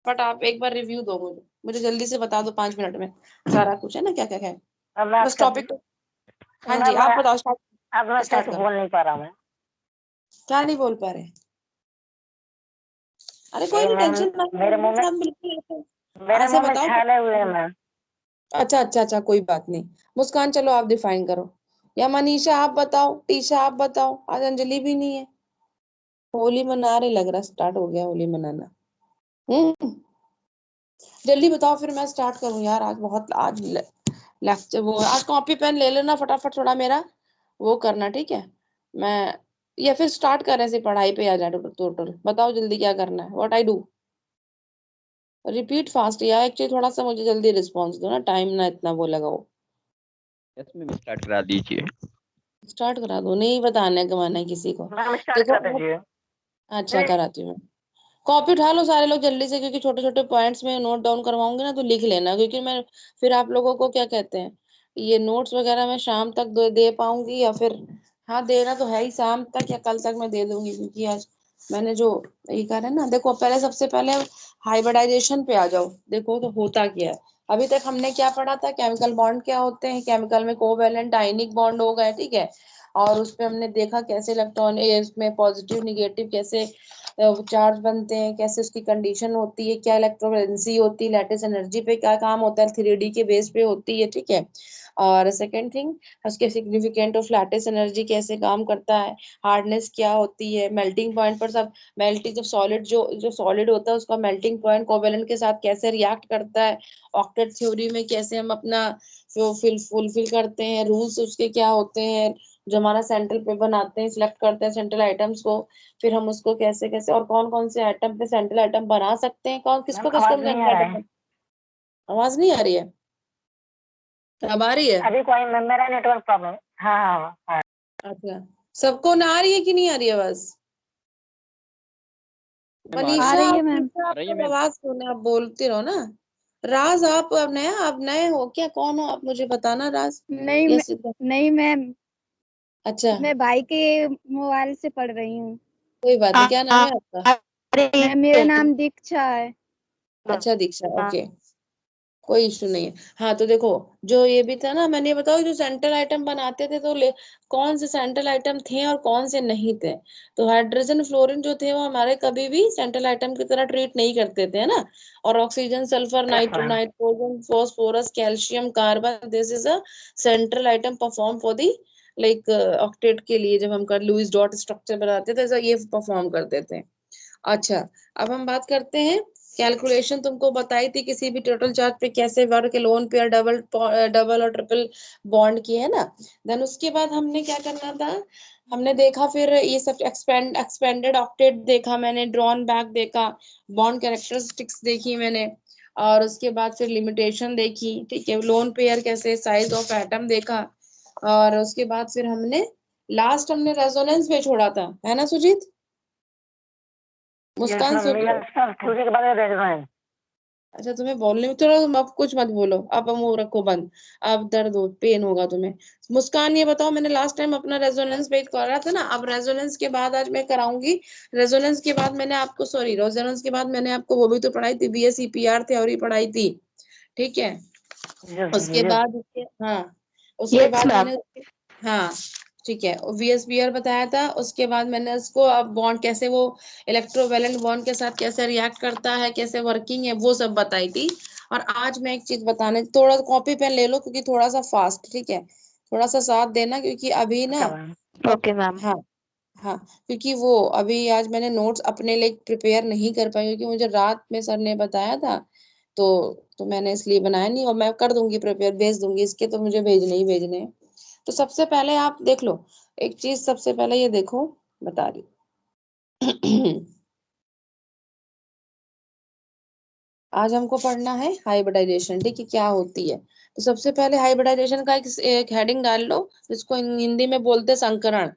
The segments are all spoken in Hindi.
बट आप एक बार रिव्यू दो मुझे, मुझे जल्दी से बता दो 5 मिनट में सारा कुछ, है ना, क्या क्या है अब मैं बस टॉपिक। हाँ जी, आप बताओ, अब मैं स्टार्ट कुछ करो। बोल नहीं पा रहा मैं। क्या नहीं बोल पा रहे? अरे कोई ये नहीं, मैम टेंशन ना लो, मेरे मेरे मुंह में साथ बिल्कुल ऐसे मेरे ऐसे मुंह में बताओ। छाले हुए हैं मैम। अच्छा अच्छा अच्छा, कोई बात नहीं। मुस्कान चलो आप डिफाइन करो, या मनीषा आप बताओ, टीशा आप बताओ, आज अंजलि भी नहीं है। होली मना रहे लग रहा, स्टार्ट हो गया होली मनाना। जल्दी बताओ फिर मैं स्टार्ट करूं यार, आज बहुत आज लेक्चर वो, आज कॉपी पेन ले लेना फटाफट थोड़ा मेरा वो करना, ठीक है। मैं या फिर स्टार्ट करें से पढ़ाई पे आ जाए, टोटल बताओ जल्दी क्या करना है, what I do. Repeat fast या एक्चुअली थोड़ा सा मुझे जल्दी रिस्पॉन्स दो ना, टाइम ना इतना वो लगाओ। इसमें भी स्टार्ट करा दीजिए। स्टार्ट करा दो, नहीं बताना है गवाना है किसी को। मैम स्टार्ट देखो कर दीजिए। अच्छा कराती हूँ मैं। कॉपी उठा लो सारे लोग जल्दी से, क्योंकि छोटे छोटे पॉइंट्स में नोट डाउन करवाऊंगी ना, तो लिख लेना, क्योंकि मैं फिर आप लोगों को क्या कहते हैं, ये नोट्स वगैरह मैं शाम तक दे पाऊंगी या फिर, हाँ देना तो है ही, शाम तक या कल तक मैं दे दूंगी, क्योंकि आज मैंने जो ये करा है ना। देखो पहले सबसे पहले हाइब्रिडाइजेशन पे आ जाओ। देखो तो होता क्या है, अभी तक हमने क्या पढ़ा था, केमिकल बॉन्ड क्या होते हैं, केमिकल में कोवैलेंट आयनिक बॉन्ड हो गए, ठीक है। और उस पे हमने देखा कैसे इलेक्ट्रॉन इसमें पॉजिटिव निगेटिव कैसे चार्ज बनते हैं, कैसे उसकी कंडीशन होती है, क्या इलेक्ट्रोवैलेंसी होती है, लैटिस एनर्जी पे क्या काम होता है, 3D के बेस पे होती है, ठीक है। और सेकंड थिंग, उसके सिग्निफिकेंट ऑफ लैटिस एनर्जी कैसे काम करता है, हार्डनेस क्या होती है, मेल्टिंग पॉइंट पर सब मेल्टिंग, जब सॉलिड जो सॉलिड होता है उसका मेल्टिंग पॉइंट कोवेलेंट के साथ कैसे रिएक्ट करता है, ऑक्टेट थ्योरी में कैसे हम अपना फुलफिल करते हैं, रूल्स उसके क्या होते हैं, जो हमारा सेंट्रल पे बनाते हैं, सिलेक्ट करते हैं सेंट्रल आइटम्स को, फिर हम उसको कैसे कैसे और कौन कौन से आइटम पे सेंट्रल आइटम बना सकते हैं, कौन मैम किसको किसको आवाज हम नहीं सेंट्रल आ रहा आइटम। है। आवाज नहीं आ रही है? अब आ रही है? अभी कोई मेरा नेटवर्क प्रॉब्लम। हाँ हाँ हाँ। अच्छा, सबको ना आ रही है कि नहीं आ रही है बस? मैम आ रही आ मनीषा है। रही है मैम। मनीषा आ आप रही है तो मैम। आवाज सुने, आप बोलते रहो ना। राज आप अब नया, आप नए हो क्या, कौन हो आप, मुझे बताना राज। नहीं या सीधा? नहीं मैम, अच्छा, मैं भाई के मोबाइल से पढ़ रही हूँ। कोई बात नहीं, क्या नाम है आपका? मैम मेरा नाम दीक्षा है। अच्छा दीक्षा, ओके, कोई इशू नहीं है। हाँ तो देखो, जो ये भी था ना, मैंने ये बताओ जो सेंट्रल आइटम बनाते थे तो कौन से सेंट्रल आइटम थे और कौन से नहीं थे। तो हाइड्रोजन फ्लोरीन जो थे वो हमारे कभी भी सेंट्रल आइटम की तरह ट्रीट नहीं करते थे, है ना। और oxygen sulphur nitrogen phosphorus calcium carbon, this is a central item perform for the like octet के लिए, जब हम कर लुईस डॉट स्ट्रक्चर बनाते थे तो ये परफॉर्म करते थे। अच्छा, अब हम बात करते हैं, कैलकुलेशन तुमको बताई थी किसी भी टोटल चार्ज पे कैसे वर्ग के लोन पेयर डबल डबल और ट्रिपल बॉन्ड की, है ना। देन उसके बाद हमने क्या करना था, हमने देखा फिर ये सब एक्सपेंडेड ऑक्टेट देखा मैंने, ड्रॉन बैक देखा, बॉन्ड कैरेक्टरिस्टिक्स देखी मैंने, और उसके बाद फिर लिमिटेशन देखी, ठीक है, लोन पेयर कैसे, साइज ऑफ एटम देखा, और उसके बाद फिर हमने लास्ट हमने रेजोनेंस पे छोड़ा था, है ना सुजीत? यस मुस्कान मैम, सुन लो। यस सर, थोड़ी के बाद में भेज रहे हैं। अच्छा तुम्हें बोलने में थोड़ा, तुम अब कुछ मत बोलो, अब मुंह रखो बंद, अब दर्द हो पेन होगा तुम्हें। मुस्कान ये बताओ, मैंने लास्ट टाइम अपना रेजोनेंस पेज करा था ना, अब रेजोनेंस के बाद आज मैं कराऊंगी। रेजोनेंस के बाद मैंने आपको, सॉरी, रेजोनेंस के बाद मैंने आपको वो भी तो पढ़ाई थी, BSEPR थ्योरी पढ़ाई थी, ठीक है। यस उसके यस। बाद हाँ, उसके यस बाद मैम। मैंने, हाँ ठीक है, VSBR बताया था। उसके बाद मैंने उसको अब बॉन्ड कैसे वो इलेक्ट्रोवैलेंट बॉन्ड के साथ कैसे रिएक्ट करता है, कैसे वर्किंग है, वो सब बताई थी। और आज मैं एक चीज बताने, थोड़ा कॉपी पेन ले लो क्योंकि थोड़ा सा फास्ट, ठीक है, थोड़ा सा साथ देना, क्योंकि अभी ना, ओके मैम। Okay ma'am. हाँ हाँ, क्योंकि वो अभी आज मैंने नोट्स अपने लिए प्रिपेयर नहीं कर पाई, क्योंकि मुझे रात में सर ने बताया था, तो मैंने इसलिए बनाया नहीं, और मैं कर दूंगी प्रिपेयर, भेज दूंगी, इसके तो मुझे भेजने ही भेजने हैं। तो सबसे पहले आप देख लो, एक चीज सबसे पहले ये देखो, बता रही आज हमको पढ़ना है हाइब्रिडाइजेशन, ठीक है, क्या होती है। तो सबसे पहले हाइब्रिडाइजेशन का एक हेडिंग डाल लो, जिसको हिंदी में बोलते हैं संकरण,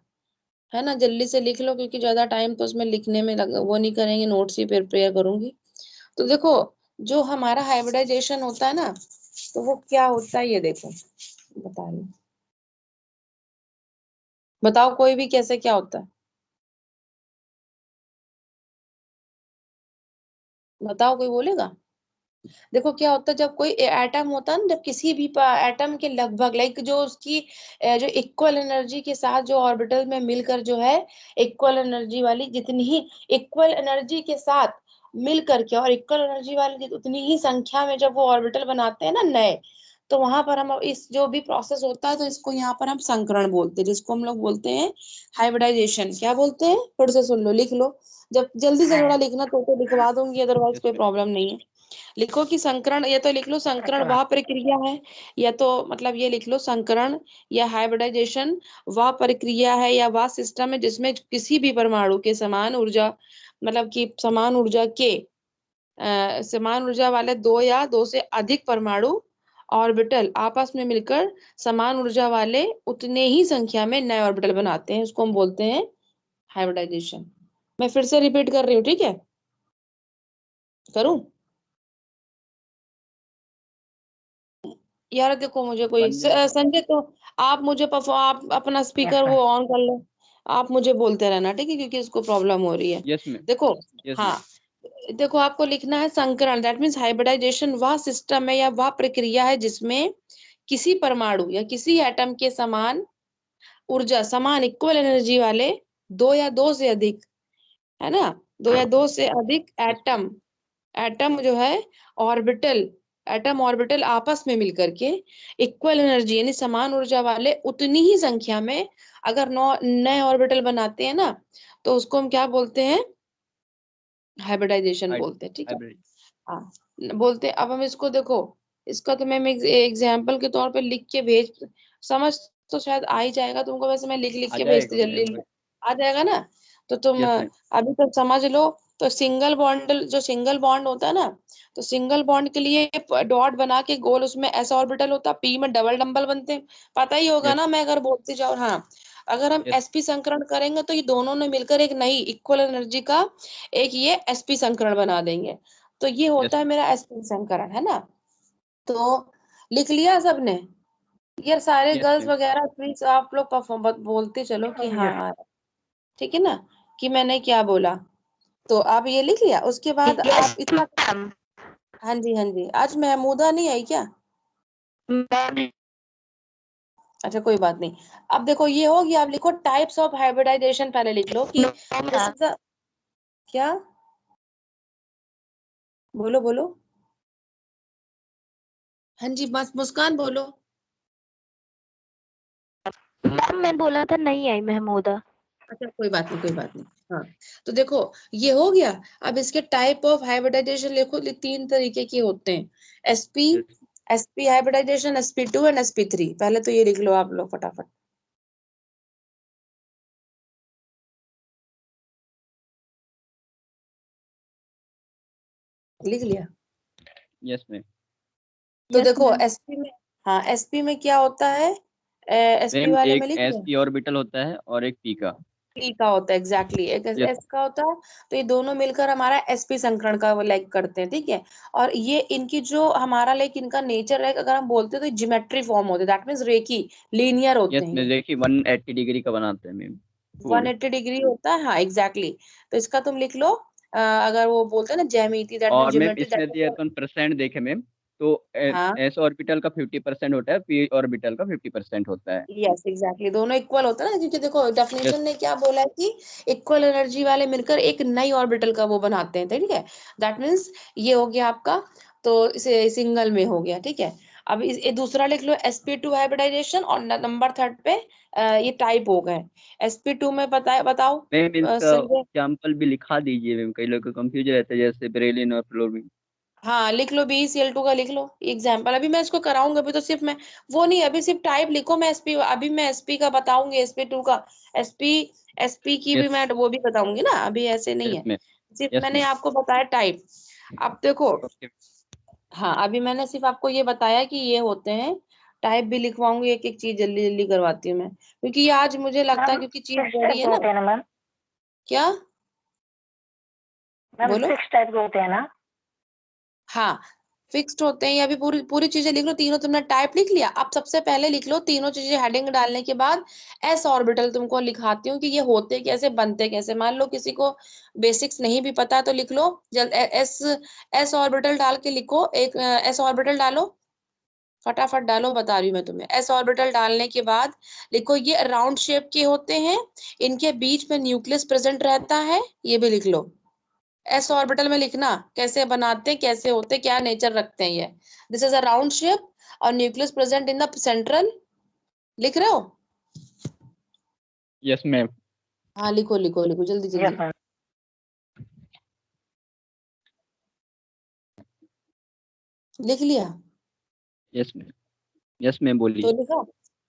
है ना। जल्दी से लिख लो, क्योंकि ज्यादा टाइम तो उसमें लिखने में वो नहीं करेंगे, नोट्स ही प्रिपेयर करूंगी। तो देखो, जो हमारा हाइब्रिडाइजेशन होता है ना, तो वो क्या होता है ये देखो, बता रही हूँ। बताओ कोई भी कैसे क्या होता है। बताओ, कोई बोलेगा? देखो क्या होता है, जब कोई एटम होता है ना, जब किसी भी एटम के लगभग लाइक जो उसकी जो इक्वल एनर्जी के साथ जो ऑर्बिटल में मिलकर जो है इक्वल एनर्जी वाली जितनी ही इक्वल एनर्जी के साथ मिल करके और इक्वल एनर्जी वाली उतनी ही संख्या में जब वो ऑर्बिटल बनाते हैं ना नए, तो वहां पर हम इस जो भी प्रोसेस होता है तो इसको यहाँ पर हम संकरण बोलते हैं, जिसको हम लोग बोलते हैं हाइब्रिडाइजेशन। क्या बोलते हैं? फिर से सुन लो, लिख लो। जब जल्दी से थोड़ा लिखना तो लिखवा दूंगी, अदरवाइज यस कोई मैम। प्रॉब्लम नहीं है। लिखो कि संकरण, या तो लिख लो संकरण अच्छा वह प्रक्रिया है, या तो मतलब ये लिख लो संकरण या हाइब्रिडाइजेशन वह प्रक्रिया है या वह सिस्टम है जिसमें किसी भी परमाणु के समान ऊर्जा, मतलब कि समान ऊर्जा के समान ऊर्जा वाले दो या दो से अधिक परमाणु ऑर्बिटल आपस में मिलकर समान ऊर्जा वाले उतने ही संख्या में नए ऑर्बिटल बनाते हैं, उसको हम बोलते हैं हाइब्रिडाइजेशन। मैं फिर से रिपीट कर रही हूँ, ठीक है? करूं? यार देखो, मुझे कोई वन मिनट। संजय, तो आप मुझे आप अपना यस स्पीकर वो मैम ऑन कर लो। आप मुझे बोलते रहना, ठीक है, क्योंकि इसको प्रॉब्लम हो रही है। Yes ma'am. देखो, यस हाँ, मैम। देखो आपको लिखना है संकरण, दैट मीन्स हाइब्रिडाइजेशन वह सिस्टम है या वह प्रक्रिया है जिसमें किसी परमाणु या किसी एटम के समान ऊर्जा, समान इक्वल एनर्जी वाले दो या दो से अधिक, है ना, दो या दो से अधिक यस मैम। एटम एटम जो है ऑर्बिटल एटम ऑर्बिटल आपस में मिलकर के इक्वल एनर्जी यानी समान ऊर्जा वाले उतनी ही संख्या में अगर नौ नए ऑर्बिटल बनाते हैं ना, तो उसको हम क्या बोलते हैं? हाइब्रिडाइजेशन बोलते हैं, ठीक है। हाइब्रिड। हाँ, बोलते हैं। अब हम इसको देखो, इसका तो मैं एग्जाम्पल के तौर पे लिख के भेज, समझ तो शायद आ ही जाएगा तुमको, वैसे मैं लिख लिख आ के भेजती जाएगा जल्दी मैम, जल्दी। बट आ जाएगा ना? तो तुम यस मैम। अभी तक समझ लो। तो सिंगल बॉन्ड, जो सिंगल बॉन्ड होता है ना, तो सिंगल बॉन्ड के लिए डॉट बना के गोल उसमें ऐसा ऑर्बिटल होता है, पी में डबल डंबल बनते हैं, पता ही होगा यस ना मैं अगर बोलती जाऊँ। हाँ, अगर हम यस sp संकरण करेंगे तो ये दोनों ने मिलकर एक नई इक्वल एनर्जी का एक ये sp संकरण बना देंगे। तो ये यस होता है मैम। मेरा sp संकरण, है ना? तो लिख लिया सबने? यार सारे यस गर्ल्स मैम। वगैरह प्लीज आप लोग परफॉर्म बोलते चलो कि हाँ यस हाँ, ठीक है ना, कि मैंने क्या बोला। तो आप ये लिख लिया, उसके बाद यस आप इतना। मैम हाँ जी, हाँ जी, आज महमूदा नहीं आई क्या? मैम अच्छा, कोई बात नहीं। अब देखो ये हो गया, आप लिखो टाइप्स ऑफ हाइब्रिडाइजेशन, पहले लिख लो कि दिस इज द, क्या? बोलो बोलो। हाँ जी, बस मुस्कान बोलो। मैम मैं बोला था नहीं आई महमूदा। अच्छा, कोई बात नहीं, कोई बात नहीं। हाँ, तो देखो ये हो गया। अब इसके टाइप ऑफ हाइब्रिडाइजेशन लिखो, तीन तरीके के होते हैं। SP yes SP hybridisation, sp2 and sp3। पहले तो ये लिख लो आप लोग फटाफट। लिख लिया? Yes ma'am. तो यस देखो मैम। एसपी में, हाँ एसपी में क्या होता है? एसपी मैम वाले एक में लिख एस लिया। पी ऑर्बिटल होता है और एक पी का। पी का होता है, एग्जैक्टली एक यस एस का होता है। तो ये दोनों मिलकर हमारा एसपी संकरण का वो लाइक करते हैं, ठीक है। और ये इनकी जो हमारा लाइक इनका नेचर है, अगर हम बोलते हैं तो ज्योमेट्री फॉर्म होते हैं, दैट मीन्स रेखी लीनियर होते यस हैं मैम, ये। देखिए 180 डिग्री का बनाते हैं मैम फूल। 180 डिग्री होता है, हाँ एग्जैक्टली। तो इसका तुम लिख लो, अगर वो बोलते हैं ना ज्यामिति, दैट मीन्स और मैम ज्योमेट्री, दैट इसमें दिया मीन्स। अपन परसेंट देखे मैम, तो हाँ, एस ऑर्बिटल का 50% होता है, पी ऑर्बिटल का 50% होता है। यस एग्जैक्टली, दोनों इक्वल होता है ना, क्योंकि देखो यस डेफिनेशन ने क्या बोला है कि इक्वल एनर्जी वाले मिलकर एक नई ऑर्बिटल का वो बनाते हैं, ठीक है। दैट मीन्स ये हो गया आपका, तो इसे सिंगल में हो गया, ठीक है। अब ये दूसरा लिख लो sp2 हाइब्रिडाइजेशन, और नंबर थर्ड पे ये टाइप हो गए। sp2 में बताओ मैम इसका संजय। एग्जाम्पल भी लिखा दीजिए मैम, कई लोग कंफ्यूज रहते हैं जैसे बेरिलियम और फ्लोरीन। हाँ, लिख लो BeCl2 का लिख लो एग्जाम्पल। अभी मैं इसको कराऊंगा, अभी तो सिर्फ मैं वो नहीं, अभी सिर्फ टाइप लिखो। मैं एसपी, अभी मैं एसपी का बताऊंगी, sp2 का। एसपी एसपी की भी यस मैं वो भी बताऊंगी ना, अभी ऐसे नहीं यस है। मैम। सिर्फ यस मैंने मैम। आपको बताया टाइप। अब देखो, ओके। हाँ अभी मैंने सिर्फ आपको ये बताया कि ये होते हैं। टाइप भी लिखवाऊंगी, एक एक चीज जल्दी जल्दी करवाती हूँ मैं, क्योंकि ये आज मुझे लगता है मैम क्योंकि चीज 6 बड़ी टाइप है के ना। होते हैं ना मैम? क्या? मैम बोलो। 6 टाइप के होते हैं ना? हाँ, फिक्स्ड होते हैं, या भी पूरी पूरी चीजें लिख लो, तीनों तुमने टाइप लिख लिया। अब सबसे पहले लिख लो तीनों चीजें हेडिंग डालने के बाद एस ऑर्बिटल तुमको लिखाती हूँ कि ये होते कैसे, बनते कैसे। मान लो किसी को बेसिक्स नहीं भी पता तो लिख लो, जल्द एस एस ऑर्बिटल डाल के लिखो, एक एस ऑर्बिटल डालो, फटाफट डालो, बता रही हूँ मैं तुम्हें। एस ऑर्बिटल डालने के बाद लिखो ये राउंड शेप के होते हैं, इनके बीच में न्यूक्लियस प्रेजेंट रहता है, ये भी लिख लो। एस ऑर्बिटल में लिखना कैसे बनाते, कैसे होते, क्या नेचर रखते हैं ये। This is a round shape और nucleus present in the central. लिख रहे हो? Yes ma'am. हाँ लिखो लिखो लिखो, जल्दी जल्दी। Yes ma'am. लिख लिया? Yes ma'am. यस मैम तो बोलिए। लिखो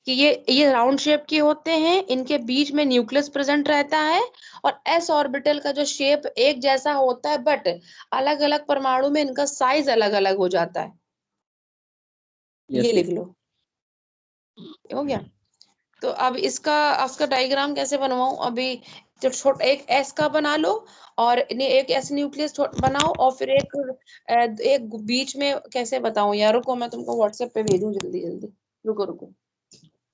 कि ये राउंड शेप के होते हैं, इनके बीच में न्यूक्लियस प्रेजेंट रहता है, और एस ऑर्बिटल का जो शेप एक जैसा होता है, बट अलग अलग परमाणु में इनका साइज अलग अलग हो जाता है। यस ये मैम। लिख लो। हो गया? तो अब इसका आपका डायग्राम कैसे बनवाऊं अभी? जो छोटा एक एस का बना लो, और एक एस न्यूक्लियस बनाओ, और फिर एक बीच में कैसे बताऊं यार, रुको मैं तुमको व्हाट्सएप पे भेजूं जल्दी जल्दी। रुको रुको,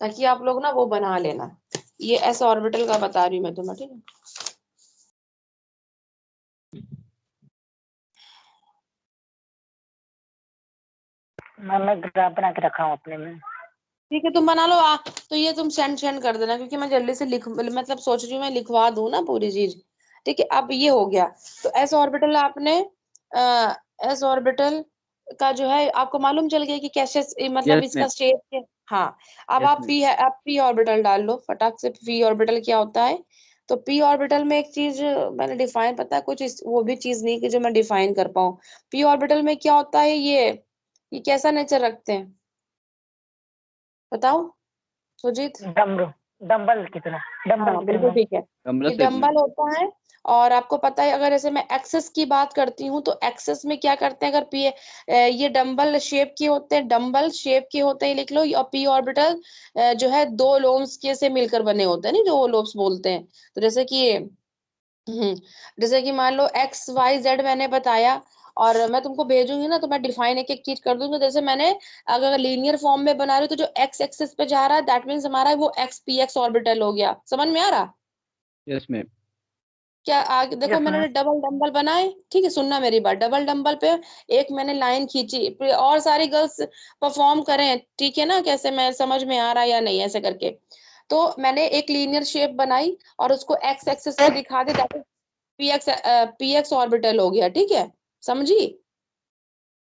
ताकि आप लोग ना वो बना लेना। ये एस ऑर्बिटल का बता रही हूँ मैं तुम्हें, ठीक है? मैम मैं ग्राफ बना के रखा हूँ अपने में। ठीक है तुम बना लो। तो ये तुम सेंड सेंड कर देना, क्योंकि मैं जल्दी से लिख, मतलब सोच रही हूँ मैं लिखवा दूं ना पूरी चीज। ठीक है, अब ये हो गया। तो एस ऑर्बिटल आपने एस ऑर्बिटल का जो है आपको मालूम चल गया कि कैसे, मतलब यस इसका मैम। शेप। हाँ, अब यस आप मैम। पी है, आप पी ऑर्बिटल डाल लो फटाक से। पी ऑर्बिटल क्या होता है? तो पी ऑर्बिटल में एक चीज मैंने डिफाइन, पता है कुछ वो भी चीज नहीं कि जो मैं डिफाइन कर पाऊँ। पी ऑर्बिटल में क्या होता है, ये कैसा नेचर रखते हैं बताओ सुजीत? डम्बल की तरह, डम्बल हाँ की तरह बिल्कुल मैम। ठीक है। कमला ये सेब में। डंबल होता है। और आपको पता है, अगर जैसे मैं एक्सेस की बात करती हूँ, तो एक्सेस में क्या करते हैं, अगर पी ये डंबल शेप के होते हैं, डंबल शेप के होते हैं लिख लो। और पी ऑर्बिटल जो है दो लोब्स के से मिलकर बने होते हैं, नहीं जो लोब्स बोलते हैं। तो जैसे कि जैसे कि मान लो एक्स वाई जेड मैंने बताया, और मैं तुमको भेजूंगी ना, तो मैं डिफाइन एक एक चीज कर दूंगी। जैसे मैंने अगर लीनियर फॉर्म में बना रही हूँ, तो जो एक्स एक्सिस पे जा रहा है दैट मीन्स हमारा वो एक्स पी एक्स ऑर्बिटल हो गया। समझ में आ रहा? Yes ma'am. क्या आगे देखो, यस मैम। मैंने डबल डंबल बनाए, ठीक है, सुनना मेरी बात। डबल डंबल पे एक मैंने लाइन खींची, फिर और सारी गर्ल्स परफॉर्म करें, ठीक है ना, कैसे मैं समझ में आ रहा या नहीं, ऐसे करके। तो मैंने एक लीनियर शेप बनाई और उसको एक्स एक्सिस पे दिखा दे, that is p x orbital हो गया, ठीक है, समझी?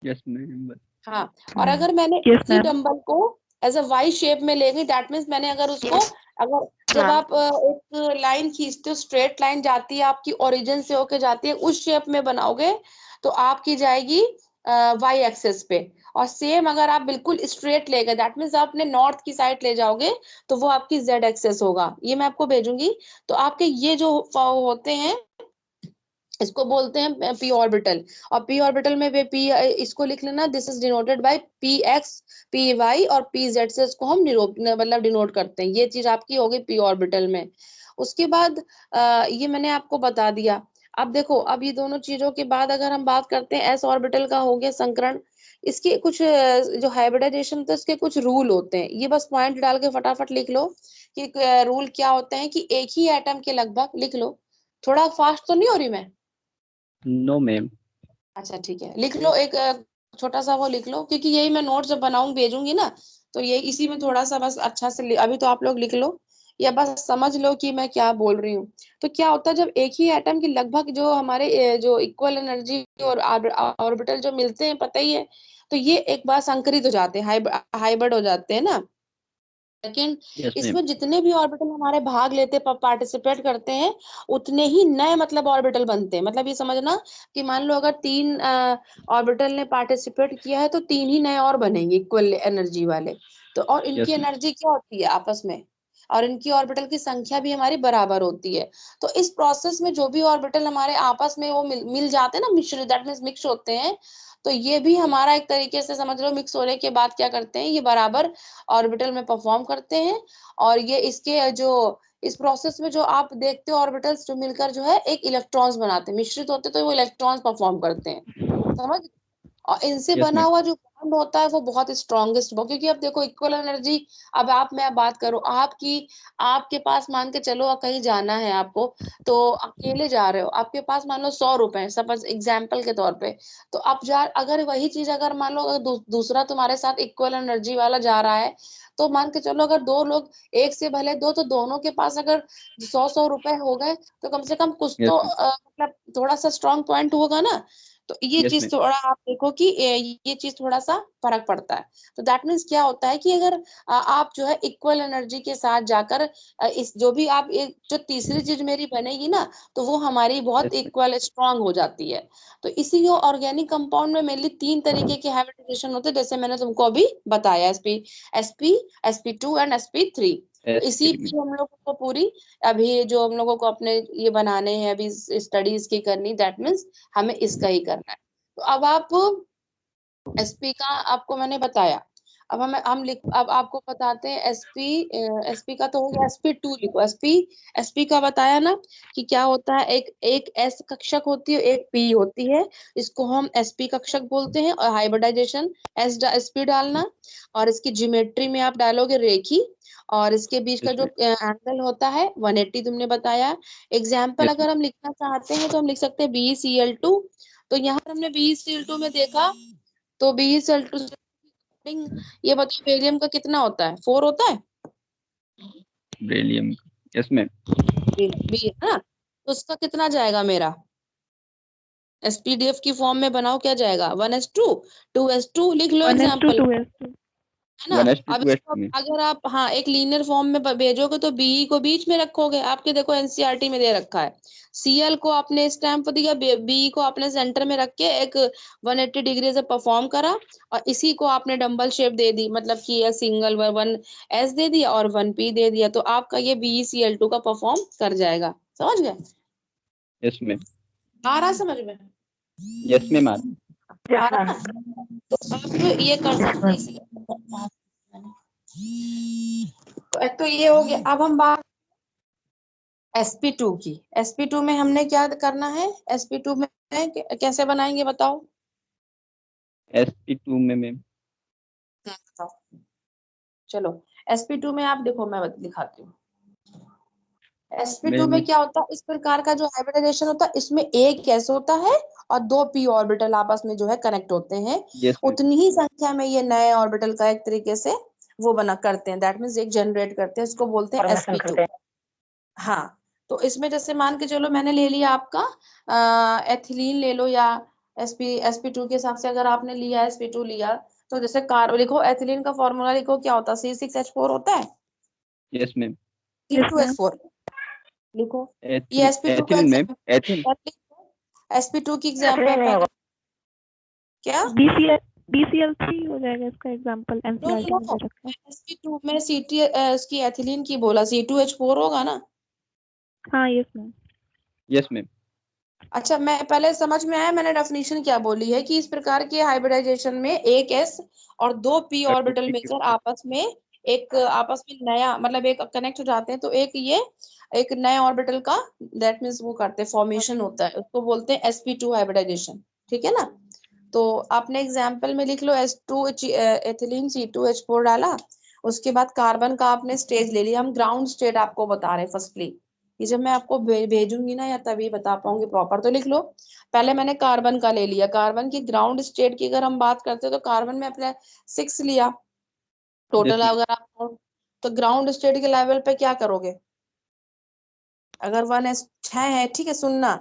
Yes ma'am. हाँ, और अगर मैंने यस इसी मैम। डंबल को एज अ वाई शेप में ले गई, दैट मीन्स मैंने अगर उसको, यस अगर जब मैम। आप एक लाइन खींचते हो, स्ट्रेट लाइन जाती है आपकी, ओरिजिन से होके जाती है, उस शेप में बनाओगे तो आपकी जाएगी वाई एक्सेस पे। और सेम अगर आप बिल्कुल स्ट्रेट ले गए, दैट मीन्स आप अपने नॉर्थ की साइड ले जाओगे, तो वो आपकी जेड एक्सेस होगा। ये मैं आपको भेजूंगी। तो आपके ये जो होते हैं, इसको बोलते हैं पी ऑर्बिटल। और पी ऑर्बिटल में वे पी, इसको लिख लेना, this is denoted by P X P Y और पी जेड से इसको हम मतलब डिनोट करते हैं। ये चीज आपकी हो गई पी ऑर्बिटल में। उसके बाद ये मैंने आपको बता दिया। अब देखो, अब ये दोनों चीजों के बाद अगर हम बात करते हैं, एस ऑर्बिटल का हो गया संकरण। इसके कुछ जो हाइब्रिडाइजेशन, तो इसके कुछ रूल होते हैं, ये बस पॉइंट डाल के फटाफट लिख लो कि रूल क्या होते हैं। कि एक ही एटम के लगभग, लिख लो, थोड़ा फास्ट तो नहीं हो रही मैं? No ma'am. अच्छा ठीक है, लिख लो एक छोटा सा वो लिख लो, क्योंकि यही मैं नोट जब बनाऊंगी भेजूंगी ना, तो ये इसी में थोड़ा सा बस अच्छा से अभी तो आप लोग लिख लो, या बस समझ लो कि मैं क्या बोल रही हूँ। तो क्या होता है, जब एक ही एटम की लगभग जो हमारे जो इक्वल एनर्जी और ऑर्बिटल जो मिलते हैं, पता ही है, तो ये एक बार संकरित हो जाते हैं, हाइब्रिड हो जाते हैं ना। लेकिन यस मैम। इसमें जितने भी ऑर्बिटल हमारे भाग लेते, पार्टिसिपेट करते हैं, उतने ही नए मतलब ऑर्बिटल बनते हैं। मतलब ये समझना कि मान लो अगर तीन ऑर्बिटल ने पार्टिसिपेट किया है, तो तीन ही नए और बनेंगे इक्वल एनर्जी वाले। तो और इनकी यस मैम। एनर्जी क्या होती है आपस में, और इनकी ऑर्बिटल की संख्या भी हमारी बराबर होती है। तो इस प्रोसेस में जो भी ऑर्बिटल हमारे आपस में वो मिल जाते हैं ना, मिश्र, दैट मीन्स मिक्स होते हैं, तो ये भी हमारा एक तरीके से समझ लो मिक्स होने के बाद क्या करते हैं, ये बराबर ऑर्बिटल में परफॉर्म करते हैं। और ये इसके जो इस प्रोसेस में जो आप देखते हो, ऑर्बिटल्स जो मिलकर जो है एक इलेक्ट्रॉन्स बनाते हैं, मिश्रित होते हैं, तो वो इलेक्ट्रॉन्स परफॉर्म करते हैं, समझ? और इनसे Yes, बना ma'am. हुआ जो बॉन्ड होता है वो बहुत स्ट्रॉन्गेस्ट, क्योंकि अब देखो इक्वल एनर्जी, अब मैं बात करूं आपके पास मान के चलो कहीं जाना है आपको, तो अकेले जा रहे हो, आपके पास मान लो 100 रुपए है सपोज एग्जाम्पल के तौर पे, तो आप जा अगर वही चीज अगर मान लो अगर दूसरा तुम्हारे साथ इक्वल एनर्जी वाला जा रहा है, तो मान के चलो अगर दो लोग, एक से भले दो, तो दोनों के पास अगर 100 रुपए हो गए, तो कम से कम कुछ Yes, तो ma'am. मतलब थोड़ा सा स्ट्रॉन्ग पॉइंट होगा ना। तो ये Yes, चीज ma'am. थोड़ा आप देखो कि ये चीज थोड़ा सा फर्क पड़ता है। तो दैट मीन्स क्या होता है कि अगर आप जो है इक्वल एनर्जी के साथ जाकर इस जो भी आप जो तीसरी चीज मेरी बनेगी ना, तो वो हमारी बहुत Yes, ma'am. इक्वल स्ट्रांग हो जाती है। तो इसी ऑर्गेनिक कंपाउंड में मेनली 3 तरीके के हाइब्रिडाइजेशन होते हैं, जैसे मैंने तुमको अभी बताया, एसपी sp2 एंड sp3। तो Yes, इसी ma'am. पे हम लोगों को पूरी अभी जो हम लोगों को अपने ये बनाने हैं अभी स्टडीज की करनी, दैट मीन्स हमें इसका ही करना है। तो अब आप एसपी का आपको मैंने बताया, अब अब आपको बताते हैं एसपी। एसपी का तो हो गया, sp2 लिखो। एसपी का बताया ना कि क्या होता है, एक एक एस कक्षक होती है, एक पी होती है, इसको हम एसपी कक्षक बोलते हैं। और हाइब्रिडाइजेशन एसपी डालना, और इसकी ज्योमेट्री में आप डालोगे रेखी, और इसके बीच का Yes, जो ma'am. एंगल होता है 180 तुमने बताया। एग्जाम्पल Yes, अगर हम लिखना चाहते हैं तो हम लिख सकते हैं BeCl2। तो यहाँ पर हमने BeCl2 में देखा, तो BeCl2 ये बताओ बेरियम का कितना होता है, 4 होता है beryllium. Yes, ma'am. बी है ना, तो उसका कितना जाएगा मेरा, एसपीडीएफ की फॉर्म में बनाओ, क्या जाएगा 1s2 2s2 लिख लो 1:2 एग्जाम्पल, 2:2 है ना। 1:2 अब 2:2 इसको में. अगर आप हाँ एक लीनियर फॉर्म में भेजोगे तो बीई को बीच में रखोगे, आपके देखो एनसीईआरटी में दे रखा है। सीएल को आपने स्टैम्प दिया, बीई को आपने सेंटर में रख के एक 180 डिग्री से परफॉर्म करा, और इसी को आपने डंबल शेप दे दी, मतलब कि ये सिंगल 1s दे दिया और 1p दे दिया, तो आपका ये BeCl2 का परफॉर्म कर जाएगा। समझ गए, Yes, ma'am. आ रहा समझ में, Yes, ma'am. आ रहा. आ यस रहा मैम। ना। तो आप ये कर सकते हैं इसलिए। तो एक तो ये हो गया। अब हम बात sp2 की। sp2 में हमने क्या करना है, sp2 में कैसे बनाएंगे बताओ। sp2 में मैम. बताओ चलो, sp2 में आप देखो मैं दिखाती हूँ। sp2 में मैम. क्या होता है, इस प्रकार का जो हाइब्रिडाइजेशन होता है, इसमें एक s होता है और 2p ऑर्बिटल आपस में जो है कनेक्ट होते हैं। Yes, ma'am. उतनी ही संख्या में ये नए ऑर्बिटल का एक तरीके से वो बना करते हैं, दैट मीन्स एक जनरेट करते हैं, इसको बोलते हैं फॉर्मेशन sp2। करते हैं। हाँ, तो इसमें जैसे मान के चलो मैंने ले लिया आपका एथिलीन ले लो, या sp2 के हिसाब से अगर आपने लिया sp2 लिया, तो जैसे कार लिखो, एथिलीन का फॉर्मूला लिखो, क्या होता है, C6H4 होता है, Yes, ma'am. Yes ma'am. C2H4 लिखो। ये sp2 का ethylene ma'am. Ethylene. Example, sp2 की एथिलीन नहीं एग्जाम्पल होगा। क्या, BCl3 हो जाएगा इसका एग्जांपल, नो एनसीईआरटी में नो, दे रखा है। sp2 में ct इसकी एथिलीन की बोला, C2H4 होगा ना। हाँ यस मैम। Yes ma'am. अच्छा, मैं पहले समझ में आया मैंने डेफिनेशन क्या बोली है, कि इस प्रकार के हाइब्रिडाइजेशन में एक s और 2p और टू ऑर्बिटल पी मिलकर फिफ्टी. आपस में नया मतलब एक कनेक्ट हो जाते हैं, तो एक नए ऑर्बिटल का दैट मीन्स वो करते हैं, फॉर्मेशन होता है, उसको बोलते हैं sp2 हाइब्रिडाइजेशन। ठीक है ना। तो आपने एग्जाम्पल में लिख लो S2 एथिलीन C2H4 डाला, उसके बाद कार्बन का आपने स्टेज ले लिया, हम ग्राउंड स्टेट आपको बता रहे हैं फर्स्टली, ये जब मैं आपको भेजूंगी ना या तभी बता पाऊंगी प्रॉपर, तो लिख लो। पहले मैंने कार्बन का ले लिया, कार्बन की ग्राउंड स्टेट की अगर हम बात करते हैं, तो कार्बन में अपने 6 लिया यस टोटल, मैम. अगर आप तो ग्राउंड स्टेट के लेवल पे क्या करोगे, अगर 1s6 है, ठीक है सुनना,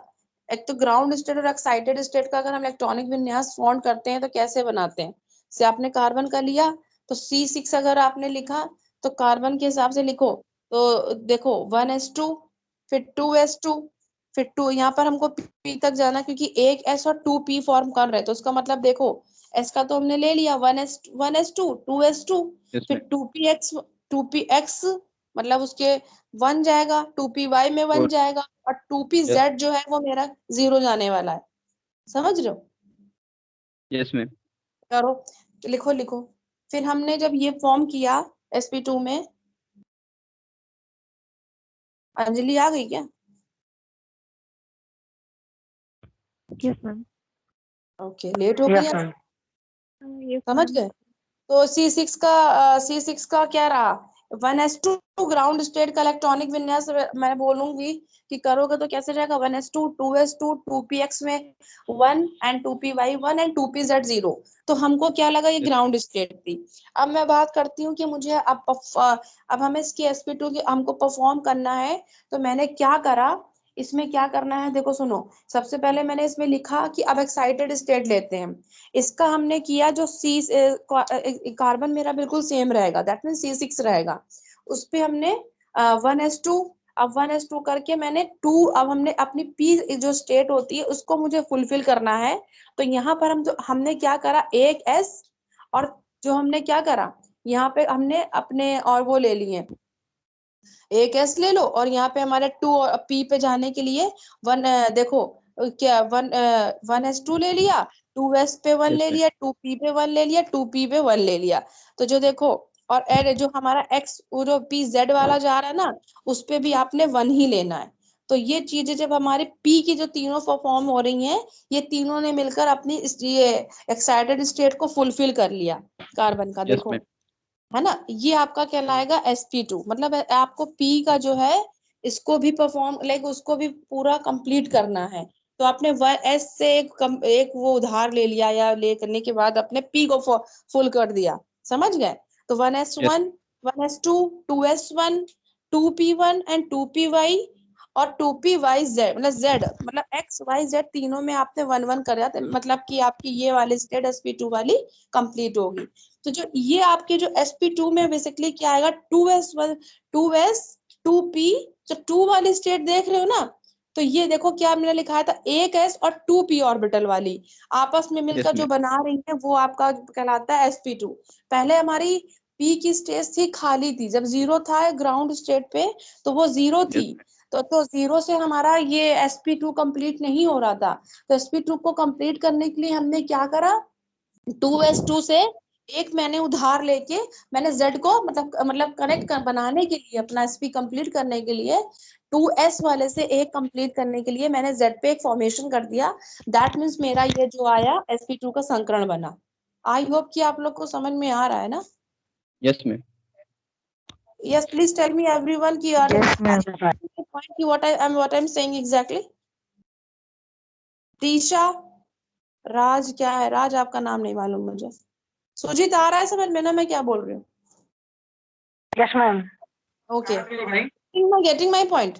एक तो ग्राउंड स्टेट और एक्साइटेड स्टेट का अगर हम इलेक्ट्रॉनिक विन्यास फाउंड करते हैं तो कैसे बनाते हैं, से आपने कार्बन का लिया, तो C6 अगर आपने लिखा, तो कार्बन के हिसाब से लिखो, तो देखो 1s2, फिर 2s2, फिर 2, यहाँ पर हमको P तक जाना, क्योंकि एक S और 2P फॉर्म कर रहे हैं, तो उसका मतलब देखो S का तो हमने ले लिया 1s2 2s2, यस फिर मैम. 2px मतलब उसके 1 जाएगा, 2py में 1 और जाएगा, और 2pz यस. जो है वो मेरा 0 जाने वाला है। समझ रहे हो, यस मैम. करो, लिखो लिखो। फिर हमने जब ये फॉर्म किया sp2 में, अंजलि आ गई क्या, यस मैम। ओके लेट हो गई यस आज। मैम। Yes, समझ ma'am. गए? तो C6 का क्या रहा, 1s2 ग्राउंड स्टेट का इलेक्ट्रॉनिक विन्यास मैं बोलूंगी कि करोगे तो कैसे जाएगा, 1s2 2s2 2px में 1 एंड 2py 1 एंड 2pz 0। तो हमको क्या लगा ये Yes. ग्राउंड स्टेट थी। अब मैं बात करती हूँ कि मुझे अब हमें इसकी sp2 की हमको परफॉर्म करना है। तो मैंने क्या करा, इसमें क्या करना है देखो सुनो। सबसे पहले मैंने इसमें लिखा कि अब एक्साइटेड स्टेट लेते हैं। इसका हमने किया जो कार्बन मेरा बिल्कुल सेम रहेगा, दैट मीन C6 रहेगा। उस पे हमने 1s2, अब 1s2 करके मैंने 2, अब हमने अपनी पी जो स्टेट होती है उसको मुझे फुलफिल करना है। तो यहाँ पर हमने क्या करा, एक एस, और जो हमने क्या करा यहाँ पे हमने अपने और वो ले लिए, एक एस ले लो, और यहाँ पे हमारे 2 और पी पे जाने के लिए 1, देखो क्या 1s2 ले लिया, 2s पे 1 Yes, ले ma'am. लिया, 2p पे 1 ले लिया, 2p पे 1 ले लिया। तो जो देखो, और जो हमारा x वो जो p z वाला जा रहा है ना, उस पे भी आपने 1 ही लेना है। तो ये चीजें जब हमारे p की जो तीनों परफॉर्म हो रही हैं, ये तीनों ने मिलकर अपनी ये एक्साइटेड स्टेट को फुलफिल कर लिया कार्बन का, Yes, देखो ma'am. है ना। ये आपका कहलाएगा sp2, मतलब आपको p का जो है इसको भी परफॉर्म लाइक उसको भी पूरा कंप्लीट करना है। तो आपने s से एक वो उधार ले लिया, या ले करने के बाद अपने p को फुल कर दिया, समझ गए। तो Yes. 1s1 1s2 2s1 2p1 and 2py और 2pyz, मतलब z मतलब x y z तीनों में आपने 1 1 कर दिया, तो मतलब कि आपकी ये वाली स्टेट sp2 वाली कंप्लीट होगी। तो जो ये आपके जो sp2 में बेसिकली क्या आएगा, 2s1 2s 2p, जो 2 वाली स्टेट देख रहे हो ना, तो ये देखो क्या मैंने लिखा था, एक s और 2p ऑर्बिटल वाली आपस में Yes, मिलकर जो ma'am. बना रही है वो आपका कहलाता है sp2। पहले हमारी p की स्टेट थी खाली थी, जब जीरो था ग्राउंड स्टेट पे तो वो जीरो Yes, थी। तो जीरो से हमारा ये sp2 कंप्लीट नहीं हो रहा था। तो sp2 को कंप्लीट करने के लिए हमने क्या करा, 2s2 से एक मैंने उधार लेके मैंने z को मतलब कनेक्ट बनाने के लिए अपना sp कंप्लीट करने के लिए 2s वाले से एक कंप्लीट करने के लिए मैंने z पे एक फॉर्मेशन कर दिया। दैट मीन्स मेरा ये जो आया sp2 का संकरण बना। आई होप कि आप लोग को समझ में आ रहा है ना। yes, ma'am. Yes please tell me everyone कि आर Yes, ma'am. पॉइंट की what I am saying exactly. Tisha, राज क्या है, राज आपका नाम नहीं मालूम मुझे। सुजीत आ रहा है समझ में ना मैं क्या बोल रही हूँ? Yes, ma'am. Okay, getting my point.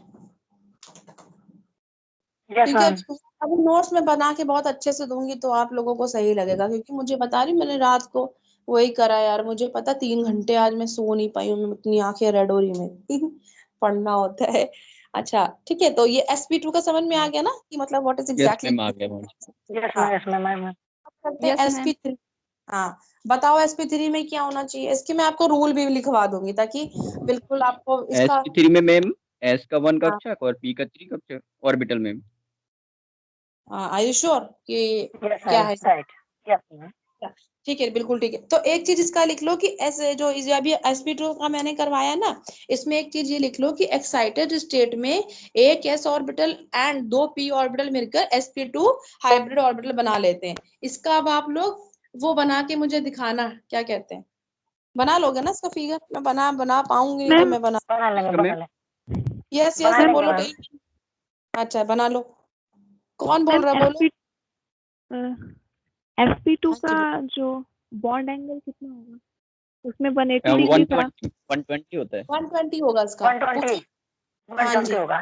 Yes, क्योंकि ma'am. अभी नोट्स में बना के बहुत अच्छे से दूंगी तो आप लोगों को सही लगेगा, क्योंकि मुझे बता रही मैंने रात को वही करा यार, मुझे पता 3 घंटे आज मैं सो नहीं पाई हूँ, मैं इतनी आंखें रेड हो रही मेरी पढ़ना होता है। अच्छा ठीक है, तो ये sp2 का समझ में आ गया ना कि मतलब what is Yes, exactly. ma'am. आ गया मुझे. Yes, हाँ, ma'am. Yes, ma'am. Ma'am. करते Yes, हैं ma'am. sp3। हाँ बताओ sp3 में क्या होना चाहिए, इसके मैं आपको रूल भी लिखवा दूंगी ताकि बिल्कुल आपको इसका। sp3 में मैम s का 1 हाँ, कक्षक और p का 3 कक्षक orbital ma'am. Are you sure कि Yes, क्या ma'am. है? Right. Yes, ma'am. ठीक है बिल्कुल ठीक है। तो एक चीज इसका लिख लो कि अभी sp2 का मैंने करवाया ना, इसमें एक चीज ये लिख लो कि एक्साइटेड स्टेट में एक s orbital and 2 p orbital मिलकर sp2 हाइब्रिड ऑर्बिटल बना लेते हैं। इसका अब आप लोग वो बना के मुझे दिखाना, क्या कहते हैं, बना लोगे ना इसका फिगर? मैं बना पाऊंगी नहीं तो मैम मैं बना। बना लेंगे, इसका बना मैम लेंगे. यस यस बना यस लेंगे, बोलो मैम. टेल। अच्छा बना लो, कौन बोल मैम रहा है बोलो। sp2 हाँ का जी, जो बॉन्ड एंगल कितना होगा? उसमें 180 डिग्री था। 120 होता है. 120 होगा इसका। 120. हाँ 120 जी, होगा.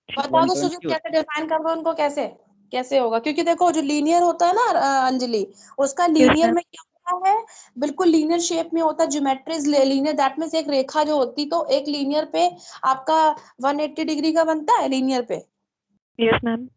बताओ तो सुजीत 120 होता कैसे डिफाइन कर दो उनको, कैसे कैसे होगा, क्योंकि देखो जो लीनियर होता है ना अंजलि, उसका यस लीनियर मैम। में क्या होता है, बिल्कुल लीनियर शेप में होता है, ज्योमेट्री लीनियर, दैट मीन्स एक रेखा जो होती तो एक लीनियर पे आपका 180 डिग्री का बनता है लीनियर पे। Yes ma'am.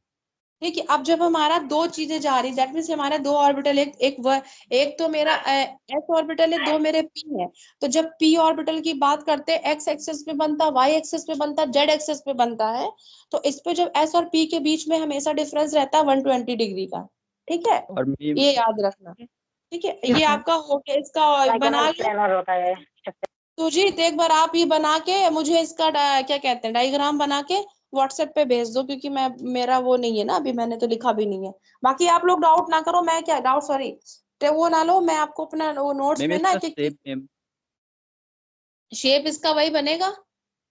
ठीक है, अब जब हमारा दो चीजें जा रही, दैट मीन्स हमारे दो ऑर्बिटल, एक तो मेरा एस ऑर्बिटल है, दो मेरे पी है। तो जब पी ऑर्बिटल की बात करते हैं एक्स एक्सेस पे बनता, वाई एक्सेस पे बनता, जेड एक्सेस पे बनता है। तो इस पे जब एस और पी के बीच में हमेशा डिफरेंस रहता है 120 डिग्री का। ठीक है, और मैम ये याद रखना। ठीक है, यस ये मैम। आपका हो गया, इसका बना डायगोनल लो। प्लेनर होता है. सुजीत एक बार आप ये बना के मुझे इसका क्या कहते हैं डायग्राम बना के व्हाट्सएप पे भेज दो, क्योंकि मैं मेरा वो नहीं है ना, अभी मैंने तो लिखा भी नहीं है। बाकी आप लोग डाउट ना करो, मैं क्या डाउट सॉरी तो वो ना लो, मैं आपको अपना वो नोट्स मैम में ना इसका एक शेप मैम शेप इसका वही बनेगा,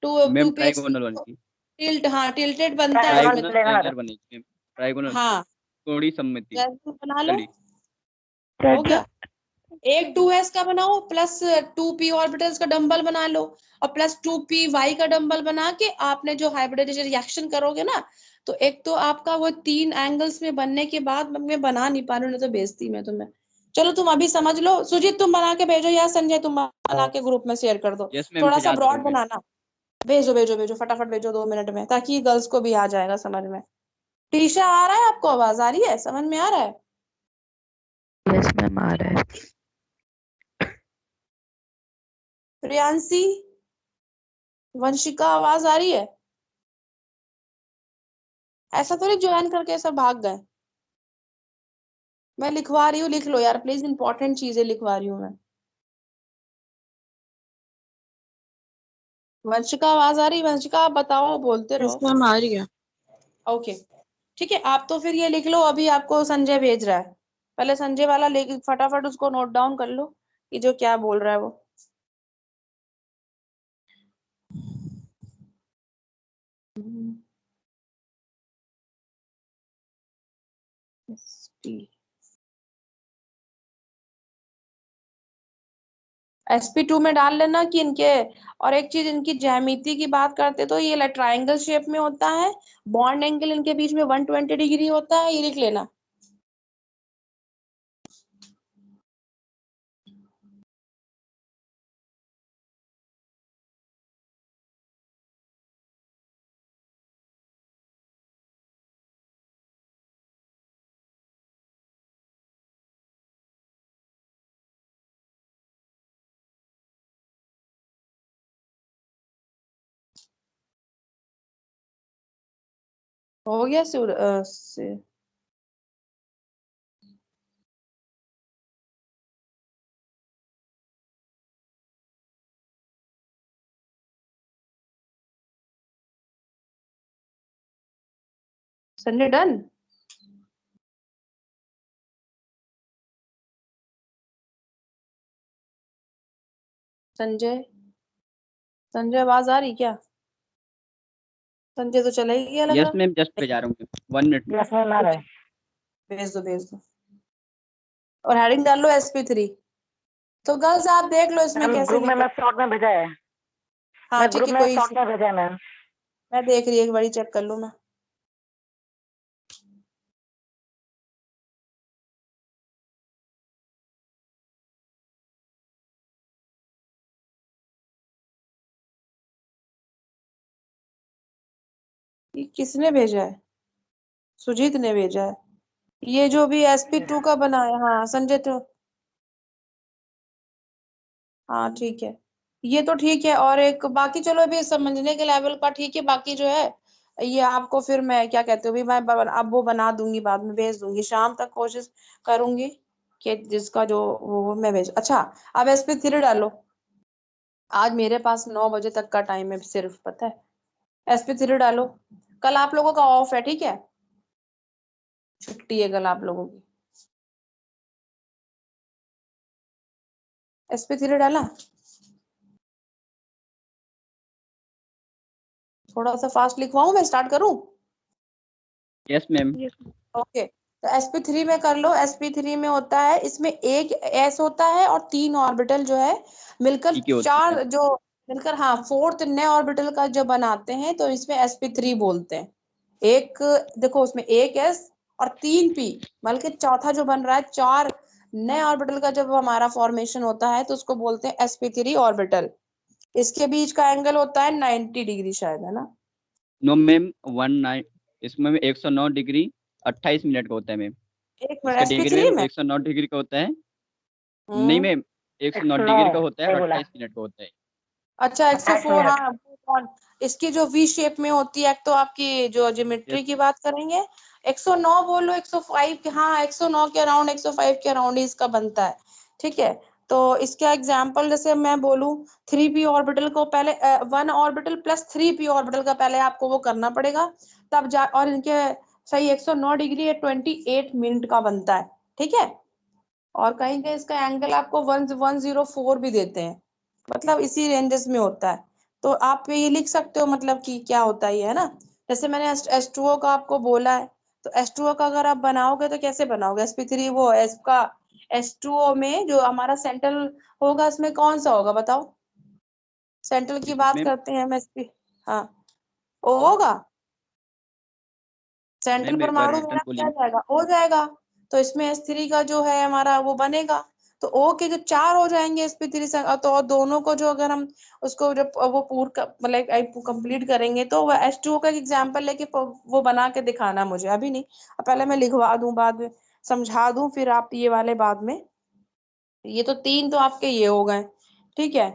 two ma'am two page trigonal बनेगी, टिल्ट, हाँ टिल्टेड बनता है ट्रायंगल इसमें। ट्राइगोनल निकलेगा। ट्रायंगल बनेगी मैम, ट्राइगोनल हाँ कोणी सममिति जैसे बना लो, कली। हो गया। एक 2s का बनाओ प्लस 2p ऑर्बिटल्स का डंबल बना लो, और प्लस 2p y का डंबल बना के आपने जो हाइब्रिडाइजेशन रिएक्शन करोगे ना, तो एक तो आपका वो 3 एंगल्स में बनने के बाद मैं बना नहीं पा रही हूँ, नहीं तो भेजती मैं तुम्हें। चलो तुम अभी समझ लो, सुजीत तुम बना के भेजो, या संजय तुम बना के ग्रुप में शेयर कर दो। यस मैम थोड़ा सा भेजा रहा ब्रॉड हूँ मैं। बनाना, भेजो भेजो भेजो फटाफट भेजो 2 मिनट में, ताकि गर्ल्स को भी आ जाएगा समझ में। टीशा आ रहा है आपको, आवाज आ रही है, समझ में आ रहा है? यस मैम आ रहा है। प्रियांशी, वंशिका आवाज आ रही है? ऐसा तो नहीं ज्वाइन करके सब भाग गए। मैं लिखवा रही हूँ, लिख लो यार प्लीज, इंपॉर्टेंट चीजें लिखवा रही हूँ मैं। वंशिका आवाज आ रही? वंशिका आप बताओ, बोलते यस रहो। मैम आ रही है। ओके ठीक है, आप तो फिर ये लिख लो, अभी आपको संजय भेज रहा है, पहले संजय वाला लेके फटाफट उसको नोट डाउन कर लो कि जो क्या बोल रहा है वो। sp2 में डाल लेना कि इनके, और एक चीज इनकी ज्यामिति की बात करते तो ये ट्रायंगल शेप में होता है, बॉन्ड एंगल इनके बीच में 120 डिग्री होता है, ये लिख लेना। हो गया संजय डन? संजय, संजय आवाज आ रही क्या? संजय तो चला ही गया लग यस रहा। मैम जस्ट भेजा रहा हूँ मैम, 1 मिनट। यस मैम आ रहा है। भेज दो भेज दो, और हेडिंग डाल लो sp3। तो गर्ल्स आप देख लो इसमें मैम कैसे ग्रुप में लिखे। मैं शॉर्ट में भेजा है। हाँ मैं ठीक ग्रुप है, में कोई शॉर्ट इशू, में भेजा है मैम। मैं देख रही, एक बारी चेक कर लूँ मैं। ये किसने भेजा है? सुजीत ने भेजा है। ये जो भी sp2 का बना है, हाँ संजय तो, हाँ ठीक है, ये तो ठीक है। और एक बाकी चलो अभी समझने के लेवल का ठीक है, बाकी जो है ये आपको फिर मैं क्या कहती हूँ, मैं अब वो बना दूंगी, बाद में भेज दूंगी, शाम तक कोशिश करूंगी कि जिसका जो वो मैं भेज। अच्छा अब sp3 डालो, आज मेरे पास 9 बजे तक का टाइम है सिर्फ, पता है। sp3 डालो, कल आप लोगों का ऑफ है, ठीक है, छुट्टी है कल आप लोगों की। sp3 डाला? थोड़ा सा फास्ट लिखवाऊं, मैं स्टार्ट करूं? Yes ma'am. यस ओके तो sp3 में कर लो। sp3 में होता है, इसमें एक s होता है और 3 ऑर्बिटल जो है मिलकर ठीक है होती है। 4 जो मिलकर, हाँ फोर्थ नए ऑर्बिटल का जो बनाते हैं, तो इसमें sp3 बोलते हैं। एक देखो उसमें एक s और 3p, बल्कि चौथा जो बन रहा है, 4 नए ऑर्बिटल का जब हमारा फॉर्मेशन होता है तो उसको बोलते हैं sp3 ऑर्बिटल। इसके बीच का एंगल होता है 90 डिग्री शायद, है ना? नो मैम 19, इसमें 109 डिग्री 28 मिनट का होता है मैम। एक इसका मिनट डिग्री sp3 मैम में। 109 डिग्री का होता है। नहीं हम्म मैम 109 109 डिग्री का होता है सही और बोला। 28 मिनट का होता है। अच्छा 28 104, मिनट हाँ कौन, इसकी जो वी शेप में होती है, एक तो आपकी जो ज्योमेट्री यस की बात करेंगे, 109 बोलो, 105 के, हाँ 109 के अराउंड, 105 के अराउंड ही इसका बनता है, ठीक है। तो इसका एग्जांपल जैसे मैं बोलूं, 3p ऑर्बिटल को पहले 1 ऑर्बिटल प्लस 3p ऑर्बिटल का पहले आपको वो करना पड़ेगा, तब जा, और इनके सही 109 डिग्री 28 मिनट का बनता है, ठीक है। और कहीं कहीं इसका एंगल आपको 104 भी देते हैं, मतलब इसी रेंजेस में होता है। तो आप ये लिख सकते हो मतलब कि क्या होता है ये, है ना। जैसे मैंने H2O का आपको बोला है, तो H2O का अगर आप बनाओगे तो कैसे बनाओगे, sp3 वो इसका H2O में जो हमारा सेंट्रल होगा इसमें कौन सा होगा बताओ, सेंट्रल की इसमें बात मैम करते हैं हम sp, हाँ ओ होगा, सेंट्रल मैम एक बार परमाणु रिटर्न मेरा क्या बोलिए। जाएगा, हो जाएगा। तो इसमें S3 का जो है हमारा वो बनेगा, तो O के जो 4 हो जाएंगे sp3 से, तो और दोनों को जो अगर हम उसको जब वो पूरा मतलब कंप्लीट करेंगे तो वो H2O का एक एग्जांपल लेके वो बना के दिखाना मुझे, अभी नहीं, पहले मैं लिखवा दूं, बाद में समझा दूं, फिर आप ये वाले बाद में। ये तो 3 तो आपके ये हो गए, ठीक है।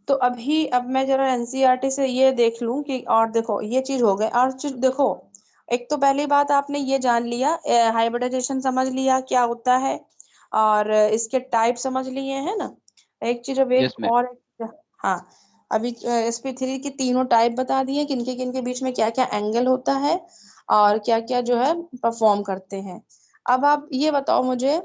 तो अभी अब मैं जरा एनसीईआरटी से ये देख लूं कि, और देखो ये चीज हो गए, और चीज देखो, एक तो पहली बात आपने ये जान लिया, हाइब्रिडाइजेशन समझ लिया क्या होता है, और इसके टाइप समझ लिए है ना। एक चीज अब यस एक मैम। और हाँ, अभी sp3 की तीनों टाइप बता दिए, किनके किनके बीच में क्या क्या एंगल होता है और क्या क्या जो है परफॉर्म करते हैं। अब आप ये बताओ मुझे,